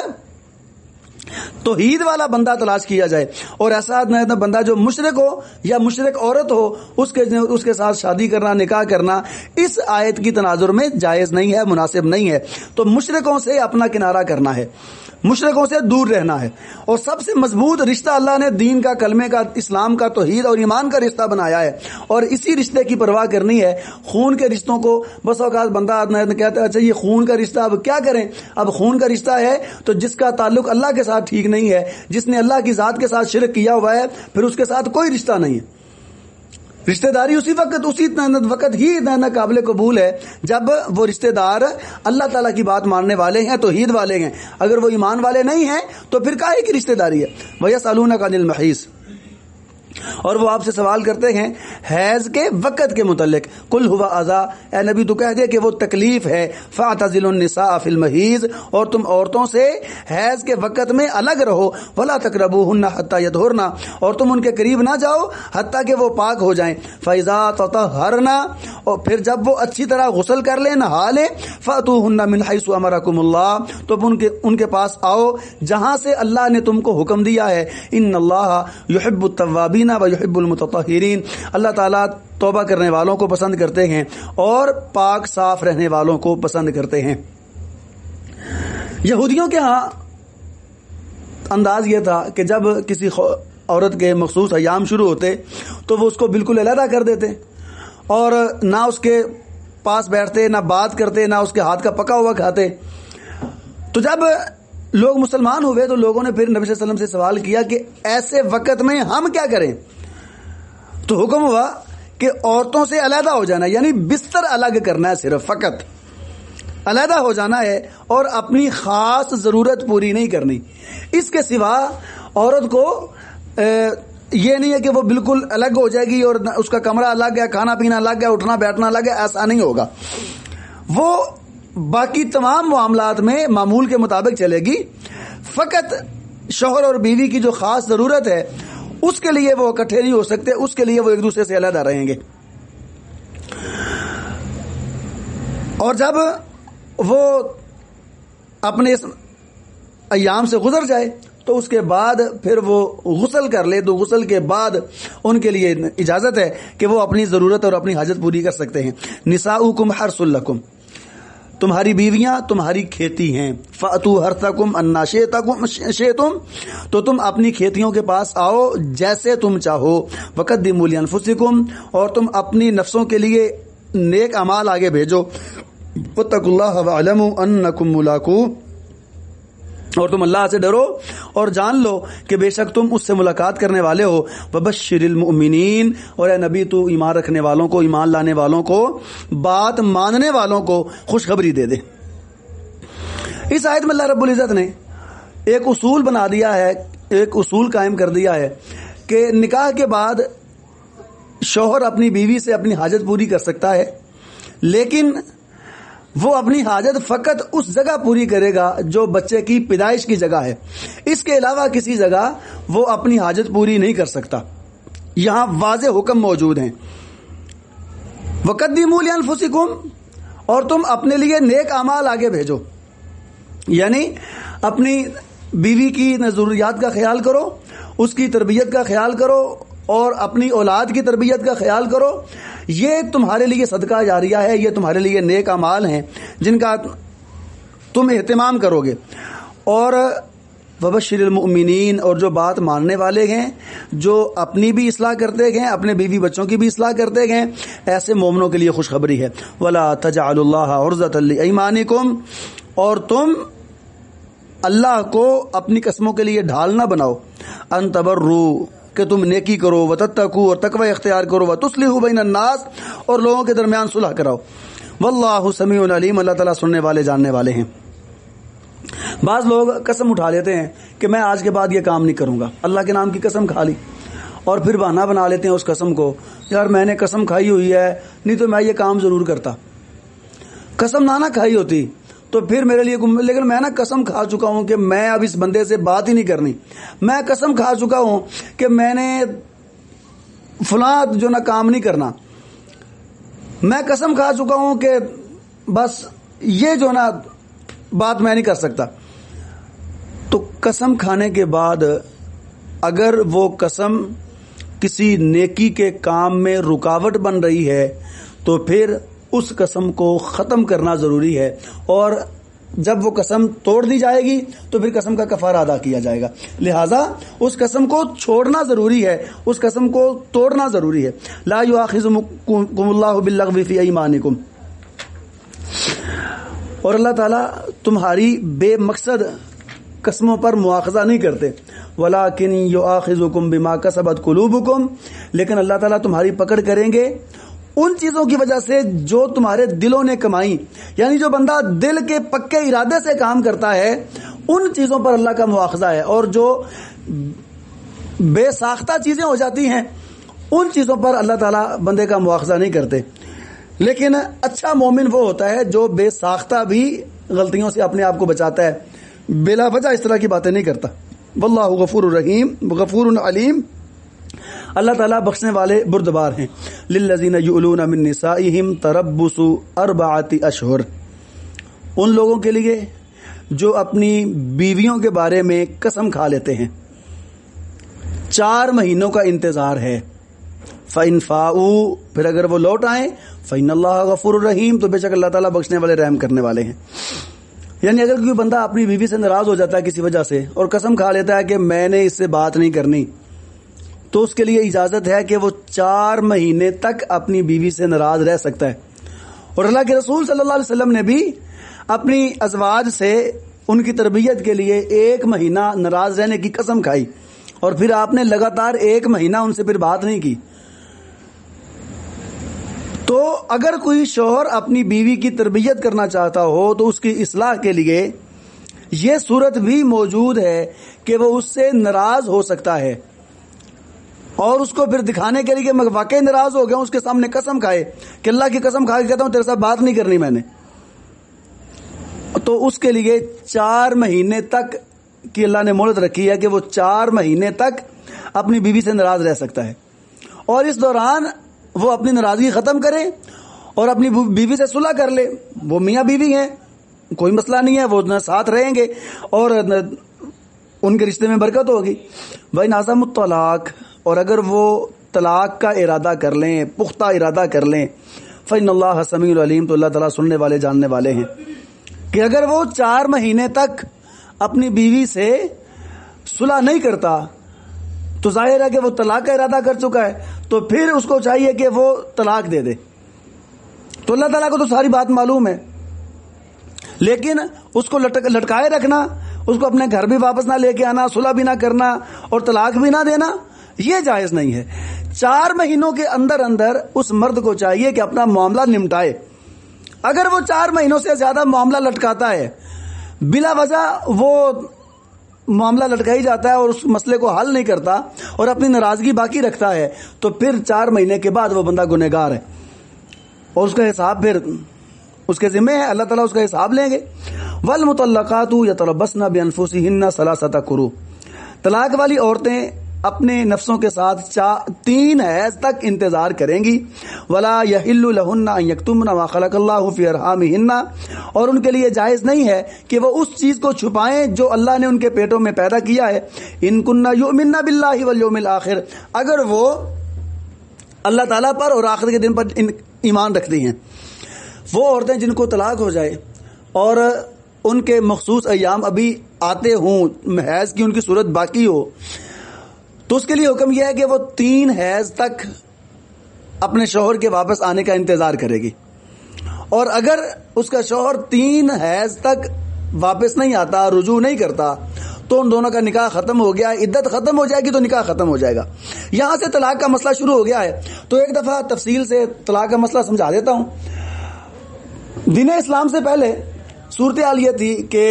توحید والا بندہ تلاش کیا جائے. اور ایسا بندہ جو مشرک ہو یا مشرک عورت ہو اس کے ساتھ شادی کرنا, نکاح کرنا اس آیت کی تناظر میں جائز نہیں ہے, مناسب نہیں ہے. تو مشرکوں سے اپنا کنارہ کرنا ہے, مشرکوں سے دور رہنا ہے. اور سب سے مضبوط رشتہ اللہ نے دین کا, کلمے کا, اسلام کا, توحید اور ایمان کا رشتہ بنایا ہے, اور اسی رشتے کی پرواہ کرنی ہے. خون کے رشتوں کو بس اوقات بندہ کہتا ہے اچھا یہ خون کا رشتہ اب کیا کریں. اب خون کا رشتہ ہے تو جس کا تعلق اللہ کے ساتھ ٹھیک نہیں ہے, جس نے اللہ کی ذات کے ساتھ شرک کیا ہوا ہے, پھر اس کے ساتھ کوئی رشتہ نہیں ہے. رشتہ داری اسی وقت ہی قابل قبول ہے جب وہ رشتہ دار اللہ تعالیٰ کی بات ماننے والے ہیں, توحید والے ہیں. اگر وہ ایمان والے نہیں ہیں تو پھر کاہے کی رشتہ داری ہے. وَيَسْأَلُونَكَ عَنِ الْمَحِيضِ, اور وہ آپ سے سوال کرتے ہیں حیض کے وقت کے متعلق. قُلْ هُوَ أَذًى, اے نبی تو کہہ دے کہ وہ تکلیف ہے. فَاعْتَزِلُوا النِّسَاءَ فِي الْمَحِيضِ, اور تم عورتوں سے حیض کے وقت میں الگ رہو. وَلَا تَقْرَبُوهُنَّ حَتَّى يَطْهُرْنَ, اور تم ان کے قریب نہ جاؤ حتیٰ کہ وہ پاک ہو جائیں. فَإِذَا تَطَهَّرْنَ, اور پھر جب وہ اچھی طرح غسل کر لیں, نہا لیں. فَأْتُوهُنَّ مِنْ حَيْثُ أَمَرَكُمُ اللَّهُ, تو ان کے پاس آؤ جہاں سے اللہ نے تم کو حکم دیا ہے. إِنَّ اللَّهَ يُحِبُّ التَّوَّابِينَ وَيُحِبُّ الْمُتَطَهِّرِينَ, اللہ تعالیٰ توبہ کرنے والوں کو پسند کرتے ہیں اور پاک صاف رہنے والوں کو پسند کرتے ہیں. یہودیوں کے ہاں انداز یہ تھا کہ جب کسی عورت کے مخصوص ایام شروع ہوتے تو وہ اس کو بالکل علیحدہ کر دیتے, اور نہ اس کے پاس بیٹھتے, نہ بات کرتے, نہ اس کے ہاتھ کا پکا ہوا کھاتے. تو جب لوگ مسلمان ہوئے تو لوگوں نے پھر نبی صلی اللہ علیہ وسلم سے سوال کیا کہ ایسے وقت میں ہم کیا کریں. تو حکم ہوا کہ عورتوں سے علیحدہ ہو جانا, یعنی بستر الگ کرنا ہے, صرف فقط علیحدہ ہو جانا ہے, اور اپنی خاص ضرورت پوری نہیں کرنی. اس کے سوا عورت کو یہ نہیں ہے کہ وہ بالکل الگ ہو جائے گی اور اس کا کمرہ الگ ہے, کھانا پینا الگ ہے, اٹھنا بیٹھنا الگ ہے, ایسا نہیں ہوگا. وہ باقی تمام معاملات میں معمول کے مطابق چلے گی. فقط شوہر اور بیوی کی جو خاص ضرورت ہے اس کے لیے وہ اکٹھے نہیں ہو سکتے, اس کے لیے وہ ایک دوسرے سے علیحدہ رہیں گے. اور جب وہ اپنے اس ایام سے گزر جائے تو اس کے بعد پھر وہ غسل کر لے, تو غسل کے بعد ان کے لیے اجازت ہے کہ وہ اپنی ضرورت اور اپنی حاجت پوری کر سکتے ہیں. نساؤکم حرث لکم, تمہاری بیویاں تمہاری کھیتی ہیں، فَأْتُوا حَرْثَكُمْ أَنَّا شِئْتُمْ، تو تم اپنی کھیتیوں کے پاس آؤ جیسے تم چاہو، وَقَدِّمُوا لِأَنفُسِكُمْ، اور تم اپنی نفسوں کے لیے نیک اعمال آگے بھیجو، وَاتَّقُوا اللَّهَ وَاعْلَمُوا أَنَّكُمْ مُلَاقُوهُ، اور تم اللہ سے ڈرو اور جان لو کہ بے شک تم اس سے ملاقات کرنے والے ہو، وَبَشِّرِ الْمُؤْمِنِينَ، اور اے نبی تو ایمان رکھنے والوں کو، ایمان لانے والوں کو، بات ماننے والوں کو خوشخبری دے دے۔ اس آیت میں اللہ رب العزت نے ایک اصول بنا دیا ہے، ایک اصول قائم کر دیا ہے کہ نکاح کے بعد شوہر اپنی بیوی سے اپنی حاجت پوری کر سکتا ہے، لیکن وہ اپنی حاجت فقط اس جگہ پوری کرے گا جو بچے کی پیدائش کی جگہ ہے، اس کے علاوہ کسی جگہ وہ اپنی حاجت پوری نہیں کر سکتا۔ یہاں واضح حکم موجود ہیں، وَقَدِّمُوا لِأَنفُسِكُمْ، اور تم اپنے لیے نیک اعمال آگے بھیجو، یعنی اپنی بیوی کی ضروریات کا خیال کرو، اس کی تربیت کا خیال کرو اور اپنی اولاد کی تربیت کا خیال کرو۔ یہ تمہارے لیے صدقہ جاریہ ہے، یہ تمہارے لیے نیک اعمال ہیں جن کا تم اہتمام کرو گے۔ اور وَبَشِّرِ الْمُؤْمِنِينَ، اور جو بات ماننے والے ہیں، جو اپنی بھی اصلاح کرتے گئے، اپنے بیوی بچوں کی بھی اصلاح کرتے گئے، ایسے مومنوں کے لیے خوشخبری ہے۔ وَلَا تَجْعَلُوا اللَّهَ عُرْضَةً لِأَيْمَانِكُمْ، اور تم اللہ کو اپنی قسموں کے لیے ڈھال نہ بناؤ، أَن تَبَرُّوا، کہ تم نیکی کرو، وَتَتَّقُوا، اور تقوی اختیار کرو، وَتُصْلِحُوا بَيْنَ النَّاسِ، اور لوگوں کے درمیان صلح کراؤ۔ وَاللَّهُ سَمِيعٌ عَلِيمٌ، اللہ تعالیٰ سننے والے جاننے والے ہیں۔ بعض لوگ قسم اٹھا لیتے ہیں کہ میں آج کے بعد یہ کام نہیں کروں گا، اللہ کے نام کی قسم کھا لی، اور پھر بہانہ بنا لیتے ہیں اس قسم کو، یار میں نے قسم کھائی ہوئی ہے، نہیں تو میں یہ کام ضرور کرتا۔ قسم نہ کھائی ہوتی تو پھر میرے لیے، لیکن میں قسم کھا چکا ہوں کہ میں اب اس بندے سے بات ہی نہیں کرنی، میں قسم کھا چکا ہوں کہ میں نے فلاں جو کام نہیں کرنا، میں قسم کھا چکا ہوں کہ بس یہ جو بات میں نہیں کر سکتا۔ تو قسم کھانے کے بعد اگر وہ قسم کسی نیکی کے کام میں رکاوٹ بن رہی ہے تو پھر اس قسم کو ختم کرنا ضروری ہے، اور جب وہ قسم توڑ دی جائے گی تو پھر قسم کا کفارہ ادا کیا جائے گا، لہذا اس قسم کو چھوڑنا ضروری ہے، اس قسم کو توڑنا ضروری ہے۔ لا یؤاخذکم اللہ باللغو فی ایمانکم، اور اللہ تعالیٰ تمہاری بے مقصد قسموں پر مواخذہ نہیں کرتے، ولیکن یؤاخذکم بما کسبت قلوبکم، لیکن اللہ تعالیٰ تمہاری پکڑ کریں گے ان چیزوں کی وجہ سے جو تمہارے دلوں نے کمائی، یعنی جو بندہ دل کے پکے ارادے سے کام کرتا ہے ان چیزوں پر اللہ کا مواخذہ ہے، اور جو بے ساختہ چیزیں ہو جاتی ہیں ان چیزوں پر اللہ تعالیٰ بندے کا مواخذہ نہیں کرتے۔ لیکن اچھا مومن وہ ہوتا ہے جو بے ساختہ بھی غلطیوں سے اپنے آپ کو بچاتا ہے، بلا وجہ اس طرح کی باتیں نہیں کرتا۔ واللہ غفور الرحیم، غفور علیم، اللہ تعالیٰ بخشنے والے بردبار ہیں۔ للذین یؤلون من نسائہم تربص 4 اشہر، ان لوگوں کے لیے جو اپنی بیویوں کے بارے میں قسم کھا لیتے ہیں 4 مہینوں کا انتظار ہے۔ فَإِن فَاءُوا، پھر اگر وہ لوٹ آئیں، فَإِنَّ اللَّهَ غَفُورٌ رَحِيمٌ، تو بے شک اللہ تعالیٰ بخشنے والے رحم کرنے والے ہیں۔ یعنی اگر کوئی بندہ اپنی بیوی سے ناراض ہو جاتا ہے کسی وجہ سے اور قسم کھا لیتا ہے کہ میں نے اس سے بات نہیں کرنی، تو اس کے لیے اجازت ہے کہ وہ 4 مہینے تک اپنی بیوی سے ناراض رہ سکتا ہے۔ اور اللہ کے رسول صلی اللہ علیہ وسلم نے بھی اپنی ازواج سے ان کی تربیت کے لیے 1 مہینہ ناراض رہنے کی قسم کھائی، اور پھر آپ نے لگاتار 1 مہینہ ان سے پھر بات نہیں کی۔ تو اگر کوئی شوہر اپنی بیوی کی تربیت کرنا چاہتا ہو تو اس کی اصلاح کے لیے یہ صورت بھی موجود ہے کہ وہ اس سے ناراض ہو سکتا ہے، اور اس کو پھر دکھانے کے لیے کہ میں واقعی ناراض ہو گیا ہوں، اس کے سامنے قسم کھائے کہ اللہ کی قسم کھا کے کہتا ہوں تیرے ساتھ بات نہیں کرنی میں نے، تو اس کے لیے 4 مہینے تک کی اللہ نے مہلت رکھی ہے کہ وہ 4 مہینے تک اپنی بیوی سے ناراض رہ سکتا ہے، اور اس دوران وہ اپنی ناراضگی ختم کرے اور اپنی بیوی سے صلح کر لے۔ وہ میاں بیوی ہیں، کوئی مسئلہ نہیں ہے، وہ ساتھ رہیں گے اور ان کے رشتے میں برکت ہوگی۔ وَإِنْ عَزَمُوا الطَّلَاقَ، اور اگر وہ طلاق کا ارادہ کر لیں، پختہ ارادہ کر لیں، فَإِنَّ اللَّهَ سَمِيعٌ عَلِيمٌ، تو اللہ تعالیٰ سننے والے جاننے والے ہیں۔ کہ اگر وہ 4 مہینے تک اپنی بیوی سے صلح نہیں کرتا تو ظاہر ہے کہ وہ طلاق کا ارادہ کر چکا ہے، تو پھر اس کو چاہیے کہ وہ طلاق دے دے. تو اللہ تعالیٰ کو تو ساری بات معلوم ہے، لیکن اس کو لٹکائے رکھنا، اس کو اپنے گھر بھی واپس نہ لے کے آنا، صلح بھی نہ کرنا اور طلاق بھی نہ دینا، یہ جائز نہیں ہے. 4 مہینوں کے اندر اندر اس مرد کو چاہیے کہ اپنا معاملہ نمٹائے. اگر وہ 4 مہینوں سے زیادہ معاملہ لٹکاتا ہے، بلا وجہ وہ معاملہ لٹکائی جاتا ہے اور اس مسئلے کو حل نہیں کرتا اور اپنی ناراضگی باقی رکھتا ہے، تو پھر 4 مہینے کے بعد وہ بندہ گنہگار ہے اور اس کا حساب پھر اس کے ذمہ ہے، اللہ تعالیٰ اس کا حساب لیں گے. والمطلقات یتربصن بانفسہن 3 قروء، طلاق والی عورتیں اپنے نفسوں کے ساتھ 3 حیض تک انتظار کریں گی. ولا یحل لہن ان یکتمن ما خلق اللہ فی ارحامہن، اور ان کے لیے جائز نہیں ہے کہ وہ اس چیز کو چھپائیں جو اللہ نے ان کے پیٹوں میں پیدا کیا ہے. ان کن یؤمن باللہ والیوم الآخر، اگر وہ اللہ تعالیٰ پر اور آخرت کے دن پر ایمان رکھتی ہیں. وہ عورتیں جن کو طلاق ہو جائے اور ان کے مخصوص ایام ابھی آتے ہوں، حیض کی ان کی صورت باقی ہو، تو اس کے لیے حکم یہ ہے کہ وہ 3 حیض تک اپنے شوہر کے واپس آنے کا انتظار کرے گی. اور اگر اس کا شوہر 3 حیض تک واپس نہیں آتا، رجوع نہیں کرتا، تو ان دونوں کا نکاح ختم ہو گیا. عدت ختم ہو جائے گی تو نکاح ختم ہو جائے گا. یہاں سے طلاق کا مسئلہ شروع ہو گیا ہے، تو ایک دفعہ تفصیل سے طلاق کا مسئلہ سمجھا دیتا ہوں. دین اسلام سے پہلے صورتحال یہ تھی کہ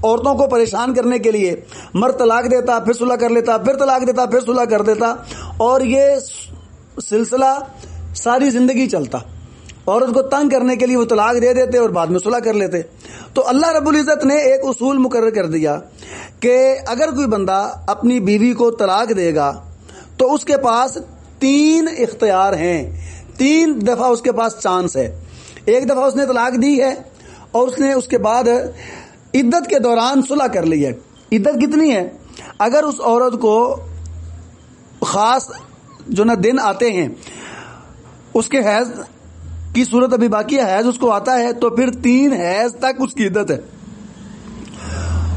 عورتوں کو پریشان کرنے کے لیے مرد طلاق دیتا، پھر صلح کر لیتا، پھر طلاق دیتا، پھر صلح کر دیتا، اور یہ سلسلہ ساری زندگی چلتا. عورت کو تنگ کرنے کے لیے وہ طلاق دے دیتے اور بعد میں صلح کر لیتے. تو اللہ رب العزت نے ایک اصول مقرر کر دیا کہ اگر کوئی بندہ اپنی بیوی کو طلاق دے گا تو اس کے پاس 3 اختیار ہیں، 3 دفعہ اس کے پاس چانس ہے. ایک دفعہ اس نے طلاق دی ہے اور اس نے اس کے بعد عدت کے دوران صلح کر لی ہے. عدت کتنی ہے؟ اگر اس عورت کو خاص جو نہ دن آتے ہیں، اس کے حیض کی صورت ابھی باقی ہے، حیض اس کو آتا ہے، تو پھر 3 حیض تک اس کی عدت ہے.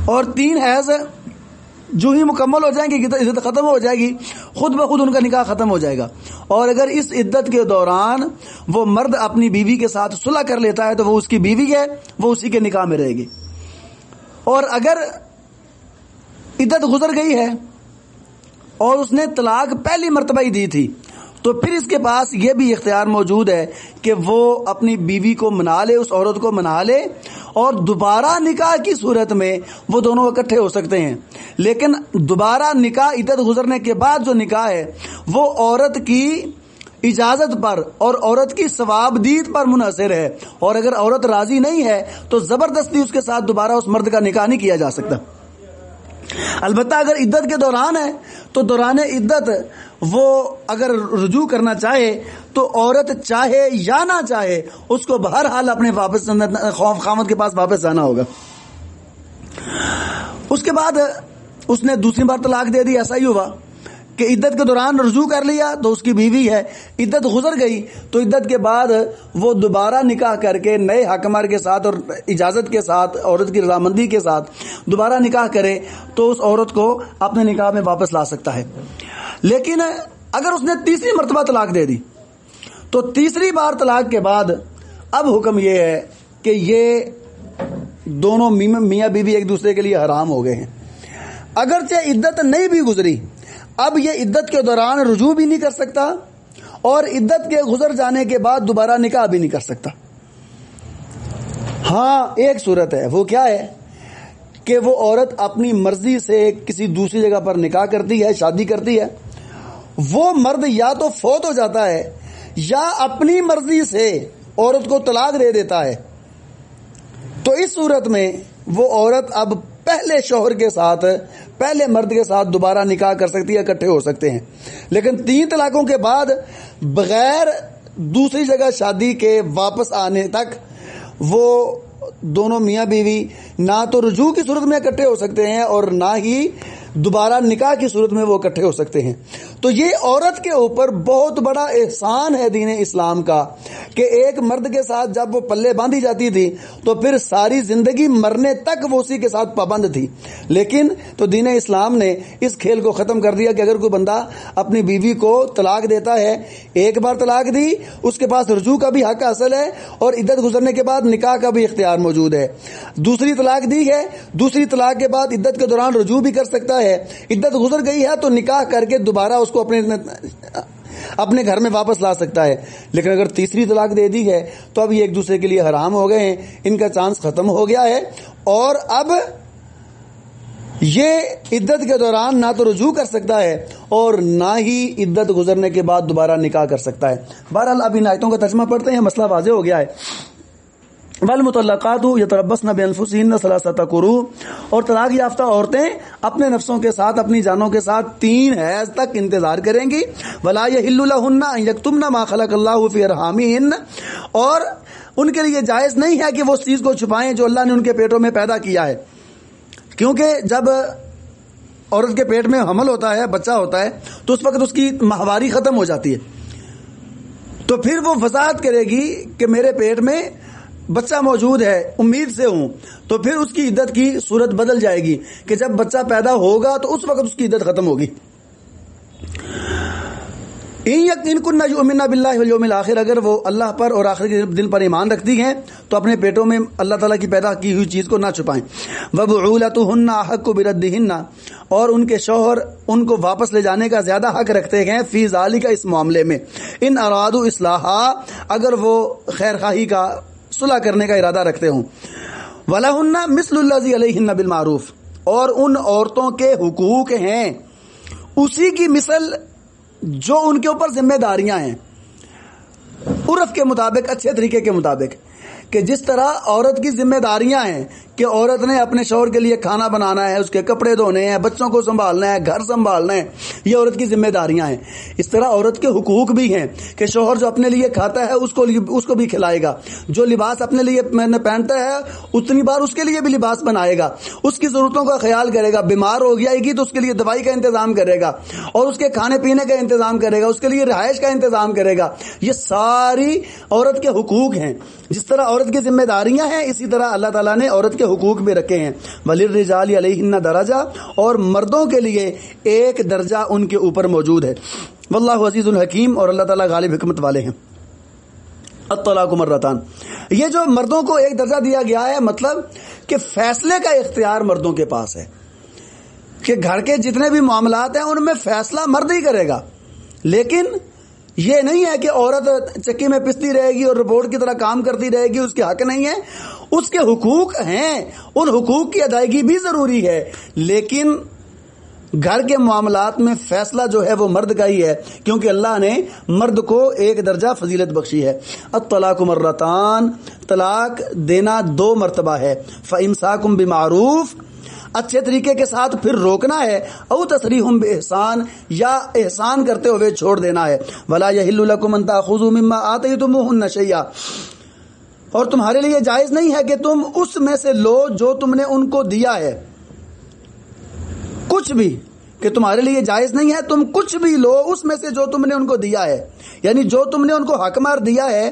اور 3 حیض جو ہی مکمل ہو جائیں گی، عدت ختم ہو جائے گی، خود بخود ان کا نکاح ختم ہو جائے گا. اور اگر اس عدت کے دوران وہ مرد اپنی بیوی کے ساتھ صلح کر لیتا ہے تو وہ اس کی بیوی ہے، وہ اسی کے نکاح میں رہے گی. اور اگر عدت گزر گئی ہے اور اس نے طلاق پہلی مرتبہ ہی دی تھی تو پھر اس کے پاس یہ بھی اختیار موجود ہے کہ وہ اپنی بیوی کو منا لے، اس عورت کو منا لے، اور دوبارہ نکاح کی صورت میں وہ دونوں اکٹھے ہو سکتے ہیں. لیکن دوبارہ نکاح عدت گزرنے کے بعد جو نکاح ہے وہ عورت کی اجازت پر اور عورت کی ثوابدید پر منحصر ہے، اور اگر عورت راضی نہیں ہے تو زبردستی اس کے ساتھ دوبارہ اس مرد کا نکاح نہیں کیا جا سکتا. البتہ اگر عدت کے دوران ہے تو دوران عدت وہ اگر رجوع کرنا چاہے تو عورت چاہے یا نہ چاہے اس کو بہرحال اپنے خاوند کے پاس واپس جانا ہوگا. اس کے بعد اس نے دوسری بار طلاق دے دی. ایسا ہی ہوا کہ عدت کے دوران رجوع کر لیا تو اس کی بیوی ہے، عدت گزر گئی تو عدت کے بعد وہ دوبارہ نکاح کر کے نئے حکمار کے ساتھ اور اجازت کے ساتھ، عورت کی رضامندی کے ساتھ دوبارہ نکاح کرے تو اس عورت کو اپنے نکاح میں واپس لا سکتا ہے. لیکن اگر اس نے تیسری مرتبہ طلاق دے دی تو تیسری بار طلاق کے بعد اب حکم یہ ہے کہ یہ دونوں میاں بیوی ایک دوسرے کے لیے حرام ہو گئے ہیں. اگرچہ عدت نہیں بھی گزری، اب یہ عدت کے دوران رجوع بھی نہیں کر سکتا اور عدت کے گزر جانے کے بعد دوبارہ نکاح بھی نہیں کر سکتا. ہاں ایک صورت ہے، وہ کیا ہے کہ وہ عورت اپنی مرضی سے کسی دوسری جگہ پر نکاح کرتی ہے، شادی کرتی ہے، وہ مرد یا تو فوت ہو جاتا ہے یا اپنی مرضی سے عورت کو طلاق دے دیتا ہے. تو اس صورت میں وہ عورت اب پہلے شوہر کے ساتھ، پہلے مرد کے ساتھ دوبارہ نکاح کر سکتی ہے، اکٹھے ہو سکتے ہیں. لیکن 3 طلاقوں کے بعد بغیر دوسری جگہ شادی کے واپس آنے تک وہ دونوں میاں بیوی نہ تو رجوع کی صورت میں اکٹھے ہو سکتے ہیں اور نہ ہی دوبارہ نکاح کی صورت میں وہ اکٹھے ہو سکتے ہیں. تو یہ عورت کے اوپر بہت بڑا احسان ہے دین اسلام کا کہ ایک مرد کے ساتھ جب وہ پلے باندھی جاتی تھی تو پھر ساری زندگی مرنے تک وہ اسی کے ساتھ پابند تھی. لیکن تو دین اسلام نے اس کھیل کو ختم کر دیا کہ اگر کوئی بندہ اپنی بیوی کو طلاق دیتا ہے, ایک بار طلاق دی, اس کے پاس رجوع کا بھی حق حاصل ہے اور عدت گزرنے کے بعد نکاح کا بھی اختیار موجود ہے. دوسری طلاق دی ہے, دوسری طلاق کے بعد عدت کے دوران رجوع بھی کر سکتا ہے. عدت گزر گئی ہے تو نکاح کر کے دوبارہ اس کو اپنے گھر میں واپس لا سکتا ہے. لیکن اگر تیسری طلاق دے دی ہے تو اب یہ ایک دوسرے کے لیے حرام ہو گئے ہیں, ان کا چانس ختم ہو گیا ہے اور اب یہ عدت کے دوران نہ تو رجوع کر سکتا ہے اور نہ ہی عدت گزرنے کے بعد دوبارہ نکاح کر سکتا ہے. بہرحال اب ان آیتوں کا ترجمہ پڑھتے ہیں, مسئلہ واضح ہو گیا ہے. والمطلقات یتربصن بانفسهن ثلاثه قروء, اور طلاق یافتہ عورتیں اپنے نفسوں کے ساتھ, اپنی جانوں کے ساتھ 3 حیض تک انتظار کریں گی. ولا يحل لهن ان يكتمن ما خلق الله في ارحامهن, اور ان کے لیے جائز نہیں ہے کہ وہ اس چیز کو چھپائیں جو اللہ نے ان کے پیٹوں میں پیدا کیا ہے, کیونکہ جب عورت کے پیٹ میں حمل ہوتا ہے, بچہ ہوتا ہے, تو اس وقت اس کی ماہواری ختم ہو جاتی ہے. تو پھر وہ وضاحت کرے گی کہ میرے پیٹ میں بچہ موجود ہے, امید سے ہوں, تو پھر اس کی عدت کی صورت بدل جائے گی کہ جب بچہ پیدا ہوگا تو اس وقت اس کی عدت ختم ہوگی. ان کنن یؤمنن باللہ والیوم الآخر, اگر وہ اللہ پر اور آخرت کے دن پر ایمان رکھتی ہیں تو اپنے پیٹوں میں اللہ تعالیٰ کی پیدا کی ہوئی چیز کو نہ چھپائیں. وبعولتہن احق بردہن, اور ان کے شوہر ان کو واپس لے جانے کا زیادہ حق رکھتے ہیں فی ذالک, اس معاملے میں, ان ارادوا اصلاحا, اگر وہ خیر خواہی کا صلح کرنے کا ارادہ رکھتے ہوں. وَلَهُنَّ مِثْلُ الَّذِي عَلَيْهِنَّ بِالْمَعْرُوفِ, اور ان عورتوں کے حقوق ہیں اسی کی مثل جو ان کے اوپر ذمہ داریاں ہیں, عرف کے مطابق, اچھے طریقے کے مطابق, کہ جس طرح عورت کی ذمہ داریاں ہیں کہ عورت نے اپنے شوہر کے لیے کھانا بنانا ہے, اس کے کپڑے دھونے ہیں, بچوں کو سنبھالنا ہے, گھر سنبھالنا ہے, یہ عورت کی ذمہ داریاں ہیں. اس طرح عورت کے حقوق بھی ہیں کہ شوہر جو اپنے لیے کھاتا ہے اس کو بھی کھلائے گا, جو لباس اپنے لیے پہنتا ہے اتنی بار اس کے لیے بھی لباس بنائے گا, اس کی ضرورتوں کا خیال کرے گا, بیمار ہو جائے گی تو اس کے لیے دوائی کا انتظام کرے گا, اور اس کے کھانے پینے کا انتظام کرے گا, اس کے لیے رہائش کا انتظام کرے گا. یہ ساری عورت کے حقوق ہیں. جس طرح عورت کی ذمہ داریاں ہیں اسی طرح اللہ تعالیٰ نے عورت کے حقوق بھی رکھے ہیں. وَلِلرِّجَالِ عَلَيْهِنَّ دَرَجَةٌ, اور مردوں کے لیے ایک درجہ ان کے اوپر موجود ہے. واللہ عزیز الحکیم, اور اللہ تعالیٰ غالب حکمت والے ہیں. الطلاق مرتان, یہ جو مردوں کو ایک درجہ دیا گیا ہے, مطلب کہ فیصلے کا اختیار مردوں کے پاس ہے کہ گھر کے جتنے بھی معاملات ہیں ان میں فیصلہ مرد ہی کرے گا. لیکن یہ نہیں ہے کہ عورت چکی میں پستی رہے گی اور رپورٹ کی طرح کام کرتی رہے گی, اس کے حق نہیں ہے, اس کے حقوق ہیں, ان حقوق کی ادائیگی بھی ضروری ہے, لیکن گھر کے معاملات میں فیصلہ جو ہے وہ مرد کا ہی ہے, کیونکہ اللہ نے مرد کو ایک درجہ فضیلت بخشی ہے. الطلاق مرتان, طلاق دینا 2 مرتبہ ہے. فإمساکم بمعروف, اچھے طریقے کے ساتھ پھر روکنا ہے, او تسریحم بإحسان, یا احسان کرتے ہوئے چھوڑ دینا ہے. ولا یحل لکم ان تأخذوا مما آتیتموہن شیئا, اور تمہارے لیے جائز نہیں ہے کہ تم اس میں سے لو جو تم نے ان کو دیا ہے, کچھ بھی, کہ تمہارے لیے جائز نہیں ہے تم کچھ بھی لو اس میں سے جو تم نے ان کو دیا ہے. یعنی جو تم نے ان کو حق مار دیا ہے,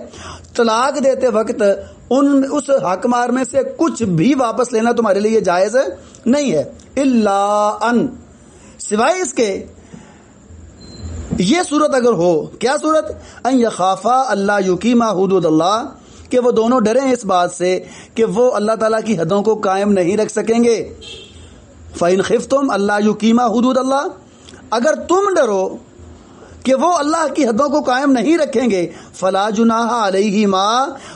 طلاق دیتے وقت اس حق مار میں سے کچھ بھی واپس لینا تمہارے لیے جائز نہیں ہے. الا ان, سوائے اس کے, یہ صورت اگر ہو, کیا صورت, ان یخافا اللہ یقیما حدود اللہ, کہ وہ دونوں ڈریں اس بات سے کہ وہ اللہ تعالیٰ کی حدوں کو قائم نہیں رکھ سکیں گے. فَإِنْ خِفْتُمْ أَلَّا يُقِيمَا حُدُودَ اللَّهِ, اگر تم ڈرو کہ وہ اللہ کی حدوں کو قائم نہیں رکھیں گے, فَلَا جُنَاحَ عَلَيْهِمَا,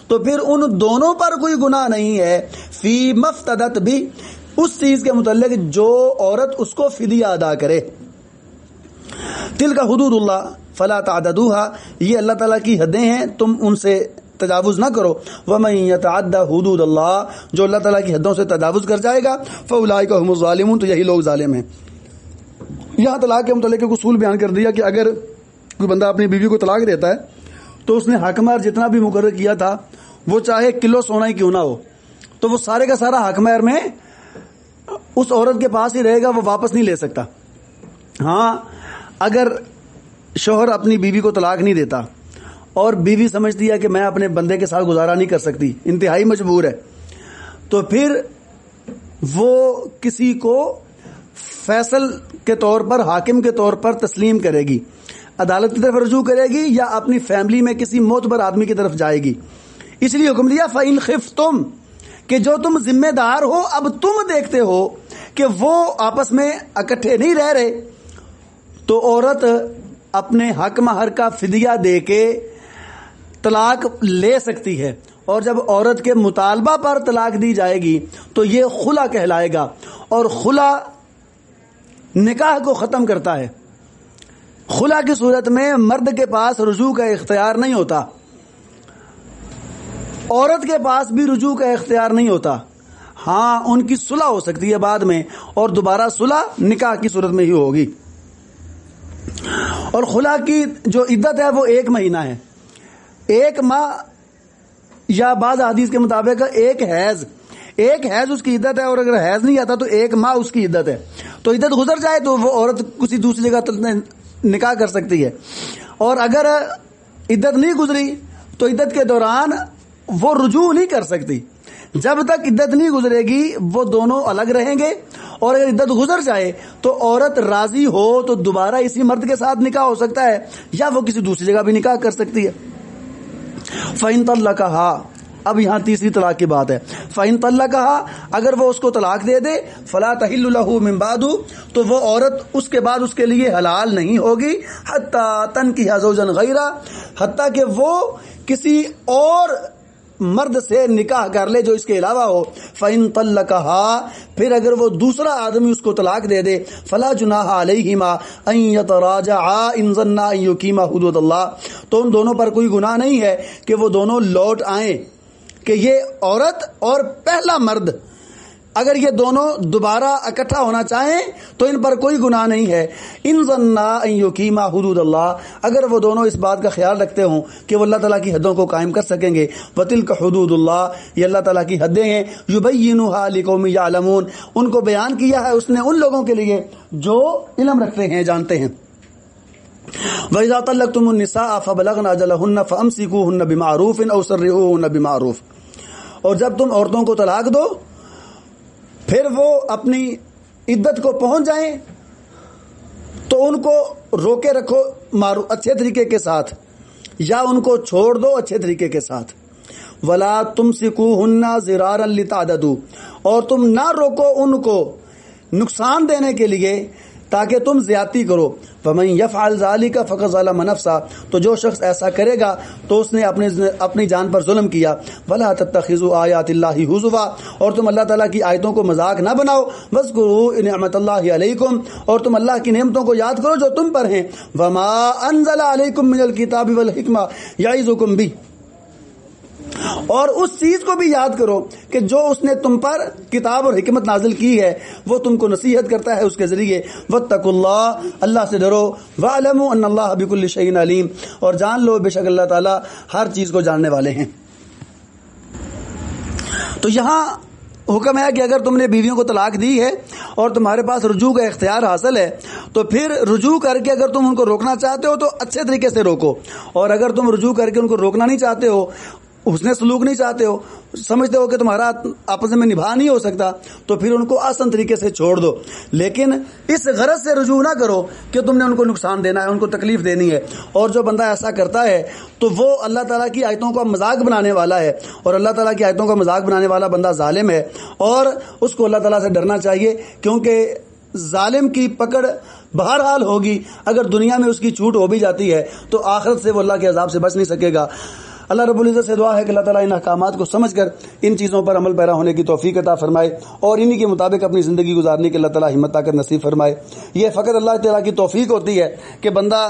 تو پھر ان دونوں پر کوئی گناہ نہیں ہے, فِي مَفْتَدَتْ بِهِ, اس چیز کے متعلق جو عورت اس کو فدیہ ادا کرے. تِلْكَ حُدُودُ اللَّهِ فَلَا تَعْتَدُوهَا, یہ اللہ تعالیٰ کی حدیں ہیں, تم ان سے تجاوز نہ کرو. وَمَن يَتَعَدَّ حُدُودَ اللَّهِ, جو اللہ تعالیٰ کی حدوں سے تجاوز کر جائے گا, فَأُولَٰئِكَ هُمُ الظَّالِمُونَ, تو یہی لوگ ظالم ہیں. یہاں طلاق کے متعلق ایک اصول بیان کر دیا کہ اگر کوئی بندہ اپنی بیوی کو طلاق دیتا ہے تو اس نے حق مہر جتنا بھی مقرر کیا تھا, وہ چاہے کلو سونا ہی کیوں نہ ہو, تو وہ سارے کا سارا حق مہر میں اس عورت کے پاس ہی رہے گا, وہ واپس نہیں لے سکتا. ہاں, اگر شوہر اپنی بیوی کو طلاق نہیں دیتا اور بیوی سمجھتی ہے کہ میں اپنے بندے کے ساتھ گزارا نہیں کر سکتی، انتہائی مجبور ہے، تو پھر وہ کسی کو فیصل کے طور پر، حاکم کے طور پر تسلیم کرے گی، عدالت کی طرف رجوع کرے گی یا اپنی فیملی میں کسی معتبر آدمی کی طرف جائے گی۔ اس لیے حکم دیا فَإِنْ خِفْتُمْ، کہ جو تم ذمہ دار ہو، اب تم دیکھتے ہو کہ وہ آپس میں اکٹھے نہیں رہ رہے، تو عورت اپنے حق مہر کا فدیہ دے کے طلاق لے سکتی ہے، اور جب عورت کے مطالبہ پر طلاق دی جائے گی تو یہ خلا کہلائے گا، اور خلا نکاح کو ختم کرتا ہے۔ خلا کی صورت میں مرد کے پاس رجوع کا اختیار نہیں ہوتا، عورت کے پاس بھی رجوع کا اختیار نہیں ہوتا، ہاں ان کی صلح ہو سکتی ہے بعد میں، اور دوبارہ صلح نکاح کی صورت میں ہی ہوگی۔ اور خلا کی جو عدت ہے وہ 1 مہینہ ہے، 1 ماہ یا بعض حدیث کے مطابق ایک حیض اس کی عدت ہے، اور اگر حیض نہیں آتا تو 1 ماہ اس کی عدت ہے۔ تو عدت گزر جائے تو وہ عورت کسی دوسری جگہ نکاح کر سکتی ہے، اور اگر عدت نہیں گزری تو عدت کے دوران وہ رجوع نہیں کر سکتی، جب تک عدت نہیں گزرے گی وہ دونوں الگ رہیں گے، اور اگر عدت گزر جائے تو عورت راضی ہو تو دوبارہ اسی مرد کے ساتھ نکاح ہو سکتا ہے، یا وہ کسی دوسری جگہ بھی نکاح کر سکتی ہے۔ فَإِن طَلَّقَهَا، اب یہاں تیسری طلاق کی بات ہے، فَإِن طَلَّقَهَا، اگر وہ اس کو طلاق دے دے، فَلَا تَحِلُّ لَهُ مِن بَعْدُ، تو وہ عورت اس کے بعد اس کے لیے حلال نہیں ہوگی، حَتَّى تَنْكِحَ زَوْجًا غَيْرَهُ، حتیٰ کہ وہ کسی اور مرد سے نکاح کر لے جو اس کے علاوہ ہو۔ فَإِن طَلَّقَهَا، پھر اگر وہ دوسرا آدمی اس کو طلاق دے دے، فَلَا جُنَاحَ عَلَيْهِمَا أَن يَتَرَاجَعَا إِن ظَنَّا أَن يُقِيمَا حُدُودَ اللَّهِ، تو ان دونوں پر کوئی گناہ نہیں ہے کہ وہ دونوں لوٹ آئیں، کہ یہ عورت اور پہلا مرد اگر یہ دونوں دوبارہ اکٹھا ہونا چاہیں تو ان پر کوئی گناہ نہیں ہے۔ ان ظنّا ان یقیما حدود اللہ، اگر وہ دونوں اس بات کا خیال رکھتے ہوں کہ وہ اللہ تعالیٰ کی حدوں کو قائم کر سکیں گے۔ وَتِلْكَ حدود اللہ، یہ اللہ تعالیٰ کی حدیں ہیں، یبینھا لقوم یعلمون، ان کو بیان کیا ہے اس نے ان لوگوں کے لیے جو علم رکھتے ہیں، جانتے ہیں۔ وَإِذَا طَلَّقْتُمُ النِّسَاءَ فَبَلَغْنَ أَجَلَهُنَّ فَأَمْسِكُوهُنَّ بِمَعْرُوفٍ أَوْ سَرِّحُوهُنَّ بِمَعْرُوفٍ، اور جب تم عورتوں کو طلاق دو پھر وہ اپنی عدت کو پہنچ جائیں تو ان کو روکے رکھو اچھے طریقے کے ساتھ، یا ان کو چھوڑ دو اچھے طریقے کے ساتھ۔ وَلَا تُمْسِكُوهُنَّ ضِرَارًا لِتَعْتَدُوا، اور تم نہ روکو ان کو نقصان دینے کے لیے تاکہ تم زیادتی کرو۔ فَمَن يَفْعَلْ ذَلِكَ فَقَدْ ظَلَمَ نَفْسَهُ، تو جو شخص ایسا کرے گا تو اس نے اپنی جان پر ظلم کیا۔ وَلَا تَتَّخِذُوا آيَاتِ اللَّهِ هُزُوًا، اور تم اللہ تعالیٰ کی آیتوں کو مذاق نہ بناؤ۔ وَاذْكُرُوا نِعْمَتَ اللَّهِ عَلَيْكُمْ، اور تم اللہ کی نعمتوں کو یاد کرو جو تم پر ہیں۔ وَمَا أَنزَلَ عَلَيْكُمْ مِنَ الْكِتَابِ وَالْحِكْمَةِ يَعِظُكُمْ بِهِ، اور اس چیز کو بھی یاد کرو کہ جو اس نے تم پر کتاب اور حکمت نازل کی ہے وہ تم کو نصیحت کرتا ہے اس کے ذریعے۔ واتقوا اللہ، اللہ سے ڈرو۔ وَاعْلَمُوا أَنَّ اللَّهَ بِكُلِّ شَيْءٍ عَلِيمٌ، اور جان لو بے شک اللہ تعالیٰ ہر چیز کو جاننے والے ہیں۔ تو یہاں حکم ہے کہ اگر تم نے بیویوں کو طلاق دی ہے اور تمہارے پاس رجوع کا اختیار حاصل ہے تو پھر رجوع کر کے اگر تم ان کو روکنا چاہتے ہو تو اچھے طریقے سے روکو، اور اگر تم رجوع کر کے ان کو روکنا نہیں چاہتے ہو، حسن سلوک نہیں چاہتے ہو، سمجھتے ہو کہ تمہارا آپس میں نبھا نہیں ہو سکتا، تو پھر ان کو آسان طریقے سے چھوڑ دو، لیکن اس غرض سے رجوع نہ کرو کہ تم نے ان کو نقصان دینا ہے، ان کو تکلیف دینی ہے۔ اور جو بندہ ایسا کرتا ہے تو وہ اللہ تعالیٰ کی آیتوں کا مذاق بنانے والا ہے، اور اللہ تعالیٰ کی آیتوں کا مذاق بنانے والا بندہ ظالم ہے، اور اس کو اللہ تعالیٰ سے ڈرنا چاہیے، کیونکہ ظالم کی پکڑ بہرحال ہوگی۔ اگر دنیا میں اس کی چھوٹ ہو بھی جاتی ہے تو آخرت سے وہ اللہ کے عذاب سے بچ نہیں سکے گا۔ اللہ رب العزت سے دعا ہے کہ اللہ تعالیٰ ان احکامات کو سمجھ کر ان چیزوں پر عمل پیرا ہونے کی توفیق عطا فرمائے، اور انہی کے مطابق اپنی زندگی گزارنے کی اللہ تعالیٰ ہمت طاقت نصیب فرمائے۔ یہ فقط اللہ تعالیٰ کی توفیق ہوتی ہے کہ بندہ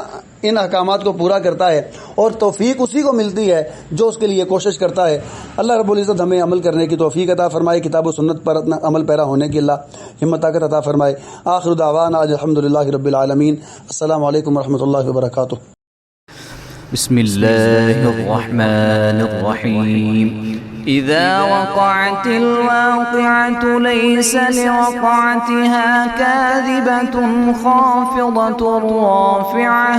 ان احکامات کو پورا کرتا ہے، اور توفیق اسی کو ملتی ہے جو اس کے لیے کوشش کرتا ہے۔ اللہ رب العزت ہمیں عمل کرنے کی توفیق عطا فرمائے، کتاب و سنت پر عمل پیرا ہونے کی اللہ ہمت طاقت عطا فرمائے۔ آخر دعوانا الحمدللہ رب العالمین۔ السلام علیکم ورحمۃ اللہ وبرکاتہ۔ بسم اللہ الرحمن الرحیم۔ إذا وقعت الواقعة ليس لوقعتها كاذبة خافضة رافعة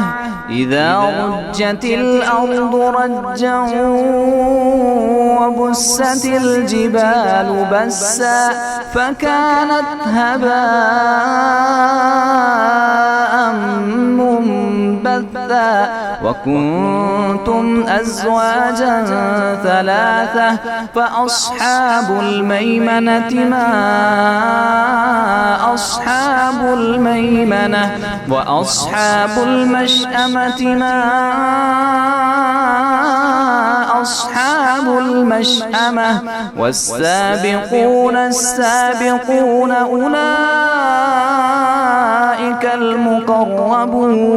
إذا رجت الأرض رجا وبست الجبال بسا فكانت هباء منبثا وكنتم أزواجا ثلاثة فأصحاب الميمنة ما أصحاب الميمنة وأصحاب المشأمة ما أصحاب المشأمة والسابقون السابقون أولئك المقربون